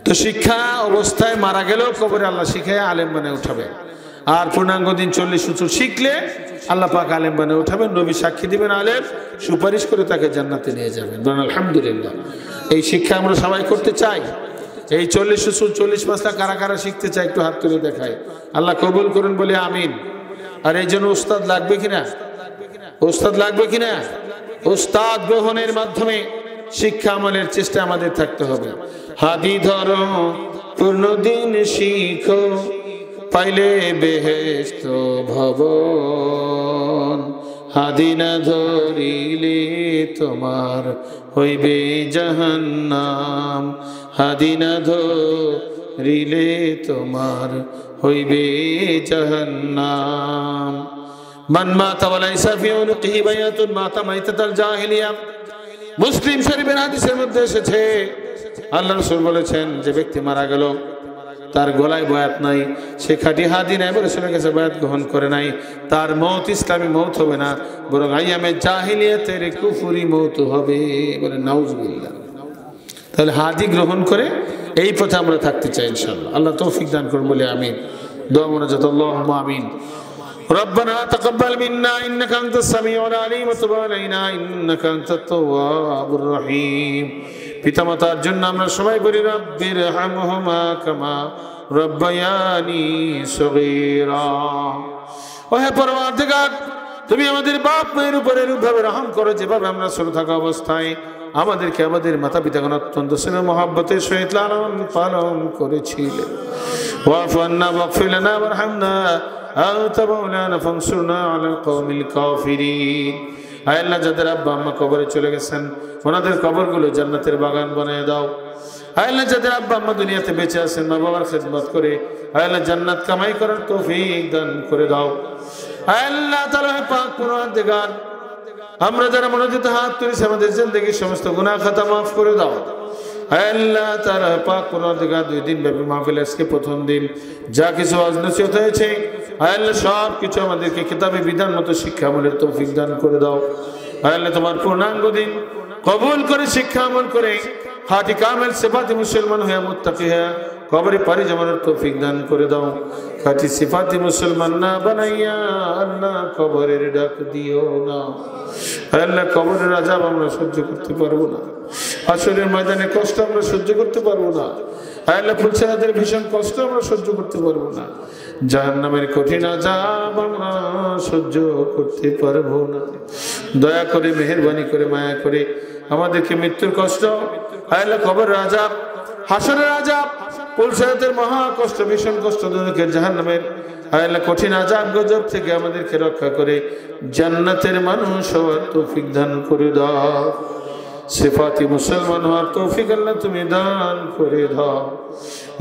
তো শিক্ষা অবস্থায় মারা গেলেও কবরে আল্লাহ শিখায় আলেম বানায় উঠাবে। আর পূর্ণাঙ্গ দিন 40 উজুর শিখলে আল্লাহ পাক আলেম বানায় উঠাবেন, নবী সাক্ষী দিবেন আলেম, সুপারিশ করে তাকে জান্নাতে নিয়ে যাবেন। বলেন আলহামদুলিল্লাহ। এই শিক্ষা আমরা সবাই করতে চাই। এই 40 উসুল 40 মাসলা কারা কারা শিখতে চাই একটু হাত তুলে দেখায়। আল্লাহ কবুল করুন বলে আমিন। আর এই জন্য উস্তাদ লাগবে কিনা? উস্তাদ লাগবে কিনা? উস্তাদ গ্রহণের মাধ্যমে শিক্ষা আমলের চেষ্টা আমাদের থাকতে হবে। হাদি ধরো পূর্ণদিন শিখো, পাইলে বেহেশত ভবন। হাদি না ধরিলে তোমার হইবে জাহান্নাম। হাদি না ধরিলে তোমার হইবে জাহান্নাম। মান মাতা ওয়ালাইসা ফি উনকিহি বায়াতুন মাতা মাইতাতাল জাহিলিয়া। মুসলিম শরীফের হাদিসের মধ্যে এসেছে, আল্লাহ রাসূল বলেছেন যে ব্যক্তি মারা গেল তার গলায় বয়াত নাই, সে খাঁটি হাদি নাই, রাসূলের কাছে বয়াত গ্রহণ করে নাই, তার মওত ইসলামী মওত হবে না, বরং আইয়ামে জাহিলিয়াতের কুফরি মওত হবে। বলে নাউজুবিল্লাহ। তাহলে হাদি গ্রহণ করে এই পথে আমরা থাকতে চাই ইনশাআল্লাহ। আল্লাহ তৌফিক দান করুন বলে আমিন। দোয়া মোনাজাত আল্লাহুম্মা আমিন। ربنا تقبل منا إنك أنت السميع العليم وتب علينا إنك أنت التواب الرحيم। পিতামাতার জন্য আমরা সবাই বলি রব্বির হামহুমা কামা রব্বায়ানি সগীরা। ও হে পরওয়ারদিগার, তুমি আমাদের বাপ মায়ের উপরে এরূপভাবে রহম করো যেভাবে আমরা ছোট থাকা অবস্থায় আমাদেরকে আমাদের মাতা পিতাগণ অত্যন্ত স্নেহ মহব্বতের সহিত লালন পালন করেছিলে। ওয়াফু আন্না ওয়াগফির লানা ওয়ারহামনা আনতা মাওলানা ফানসুরনা আলাল কওমিল কাফিরিন। আয় আল্লাহ, যাদের আব্বা আম্মা কবরে চলে গেছেন ওনাদের কবরগুলো জান্নাতের বাগান বানিয়ে দাও। আয় আল্লাহ, যাদের আব্বা আম্মা দুনিয়াতে বেঁচে আছেন মা বাবার খেদমত করে আয় আল্লাহ জান্নাত কামাই করার তৌফিক দান করে দাও। আয় আল্লাহ তাআলা পাক পরওয়ারদিগার, আমরা যারা মনোনীত হাত তুলেছি আমাদের জিন্দেগীর সমস্ত গুনাহ খাতা মাফ করে দাও। আয় আল্লাহ তাআলা পাক পরওয়ারদিগার, 2 দিন ব্যাপী মাহফিল, আজকে প্রথম দিন, যা কিছু ওয়াজ নসিহত হয়েছে আয় আল্লাহ সব কিছু আমাদেরকে কিতাবে বিধান মতো শিক্ষা আমলের তৌফিক দান করে দাও। আয় আল্লাহ তোমার পূর্ণাঙ্গ দিন কবুল করে শিক্ষা আমল করে খাঁটি কামেল সিফাতি মুসলমান হয়ে মুত্তাকি হয়ে কবরে পারি জমানোর তৌফিক দান করে দাও। খাঁটি সিফাতি মুসলমান না বানাইয়া আল্লাহ কবরের ডাক দিও না। আয় আল্লাহ কবরের আযাব আমরা সহ্য করতে পারবো না, হাসরের ময়দানে কষ্ট আমরা সহ্য করতে পারবো না। আয় আল্লাহ ফুলসেরাদের ভীষণ কষ্ট আমরা সহ্য করতে পারবো না, জাহান্নামের কঠিন আযাব আমরা সহ্য করতে পারবো না। দয়া করে মেহেরবানি করে মায়া করে আমাদেরকে মৃত্যুর কষ্ট, আয় আল্লাহ কবরের আযাব, হাসরের আযাব, ফুলসেরাদের মহা কষ্ট, ভীষণ কষ্ট, দুনিয়ার জাহান্নামের আয় আল্লাহ কঠিন আযাব গজব থেকে আমাদেরকে রক্ষা করে জান্নাতের মানুষ হওয়ার তৌফিক দান করে দাও। সিফাতি মুসলমান হওয়ার তৌফিক আল্লাহ তুমি দান করে দাও।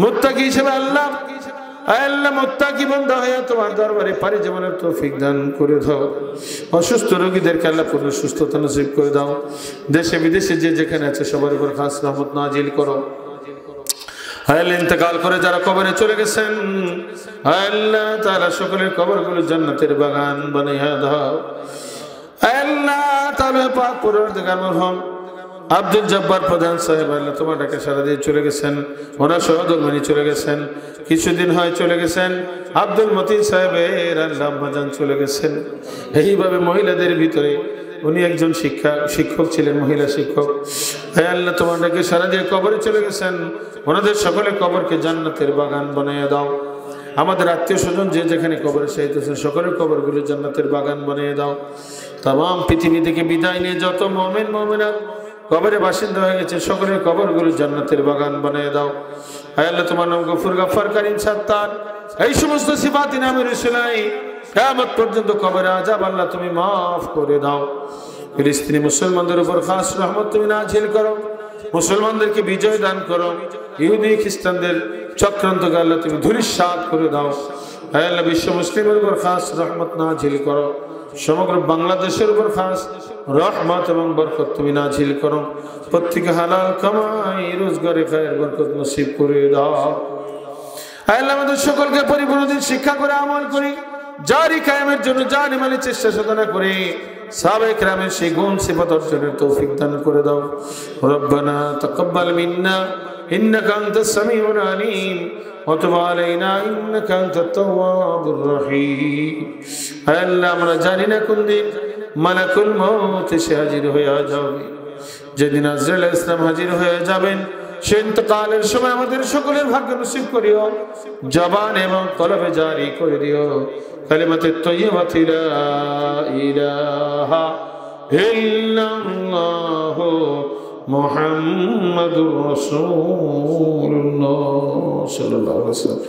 মুত্তাকি হিসেবে আল্লাহ আল্লাহ মুত্তাকি বান্দা হয়ে তোমার দরবারে পারি জীবনের তৌফিক দান করে দাও। অসুস্থ রোগীদেরকে আল্লাহ পূর্ণ সুস্থতা নসিব করে দাও। দেশে বিদেশে যে যেখানে আছে সবার উপর খাস রহমত নাজিল করো। হায় আল্লাহ ইন্তেকাল করে যারা কবরে চলে গেছেন, হায় আল্লাহ তাআলা সকলের কবরগুলো জান্নাতের বাগান বানাইয়া দাও। হায় আল্লাহ তাআলা পাক পরওয়ারদিগার মরহুম আব্দুল জব্বার প্রধান সাহেব আল্লাহ তোমার ডাকে সারা দিয়ে চলে গেছেন, ওনার সহধর্মিনী চলে গেছেন, কিছুদিন হয় চলে গেছেন আব্দুল মতিন সাহেবের আল্লাহ আম্মাজান চলে গেছেন। এইভাবে মহিলাদের ভিতরে উনি একজন শিক্ষক ছিলেন, মহিলা শিক্ষক। হ্যাঁ আল্লাহ তোমার ডাকে সারা দিয়ে কবরে চলে গেছেন, ওনাদের সকলের কবরকে জান্নাতের বাগান বানিয়ে দাও। আমাদের আত্মীয় স্বজন যে যেখানে কবরে শায়িতেছেন সকলের কবরগুলো জান্নাতের বাগান বানিয়ে দাও। তাম পৃথিবী থেকে বিদায় নিয়ে যত মুমিন মুমিনাত কবরে বাসিন্দা হয়ে গেছে সকলের কবরগুলো জান্নাতের বাগান বানিয়ে দাও। হায় আল্লাহ তোমার নাম গফুর গফফার কারীম সাত্তার, এই সমস্ত সিফাতি নামের উসিলায় কিয়ামত পর্যন্ত কবরে আযাব আল্লাহ তুমি মাফ করে দাও। ফিলিস্তিনি মুসলমানদের উপর খাস রহমত তুমি নাজিল করো, মুসলমানদেরকে বিজয় দান করো, ইহুদি খ্রিস্টানদের চক্রান্তকে আল্লাহ তুমি ধূলিসাৎ করে দাও। হায় আল্লাহ বিশ্ব মুসলিমের উপর খাস রহমত নাজিল করো, সমগ্র বাংলাদেশের উপর খাস রহমত এবং বরকত তুমি নাজিল করো। প্রত্যেকে হালাল কামাই রোজগারে খায়ের বরকত নসিব করে দাও। হায় আল্লাহ আমাদের সকলকে পরিপূর্ণ দিন শিক্ষা করে আমল করি, জারি কায়েমের জন্য জানি মালি চেষ্টা সাধনা করে সাহাবায়ে কেরামের সেই গুণ সিফাত অর্জনের তৌফিক দান করে দাও। রব্বানা তাকাব্বাল মিন্না ইন্নাকা আনতাস সামিউল আলিম ওয়া তুব আলাইনা ইন্নাকা আনতাত তাওয়াবুর রহিম। হায় আল্লাহ আমরা জানি না কোন দিন মালাকুল মউত এসে হাজির হয়ে যাবে, যেদিন আজরাইল আলাইহিস সালাম হাজির হয়ে যাবেন সে ইন্তেকালের সময় আমাদের সকলের ভাগ্য নসিব করিও, জবান এবং কলবে জারি করে দিও কালিমাতুত তাইয়্যিবাতি লা ইলাহা ইল্লাল্লাহু মুহাম্মাদুর রাসূলুল্লাহ সাল্লাল্লাহু আলাইহি ওয়াসাল্লাম।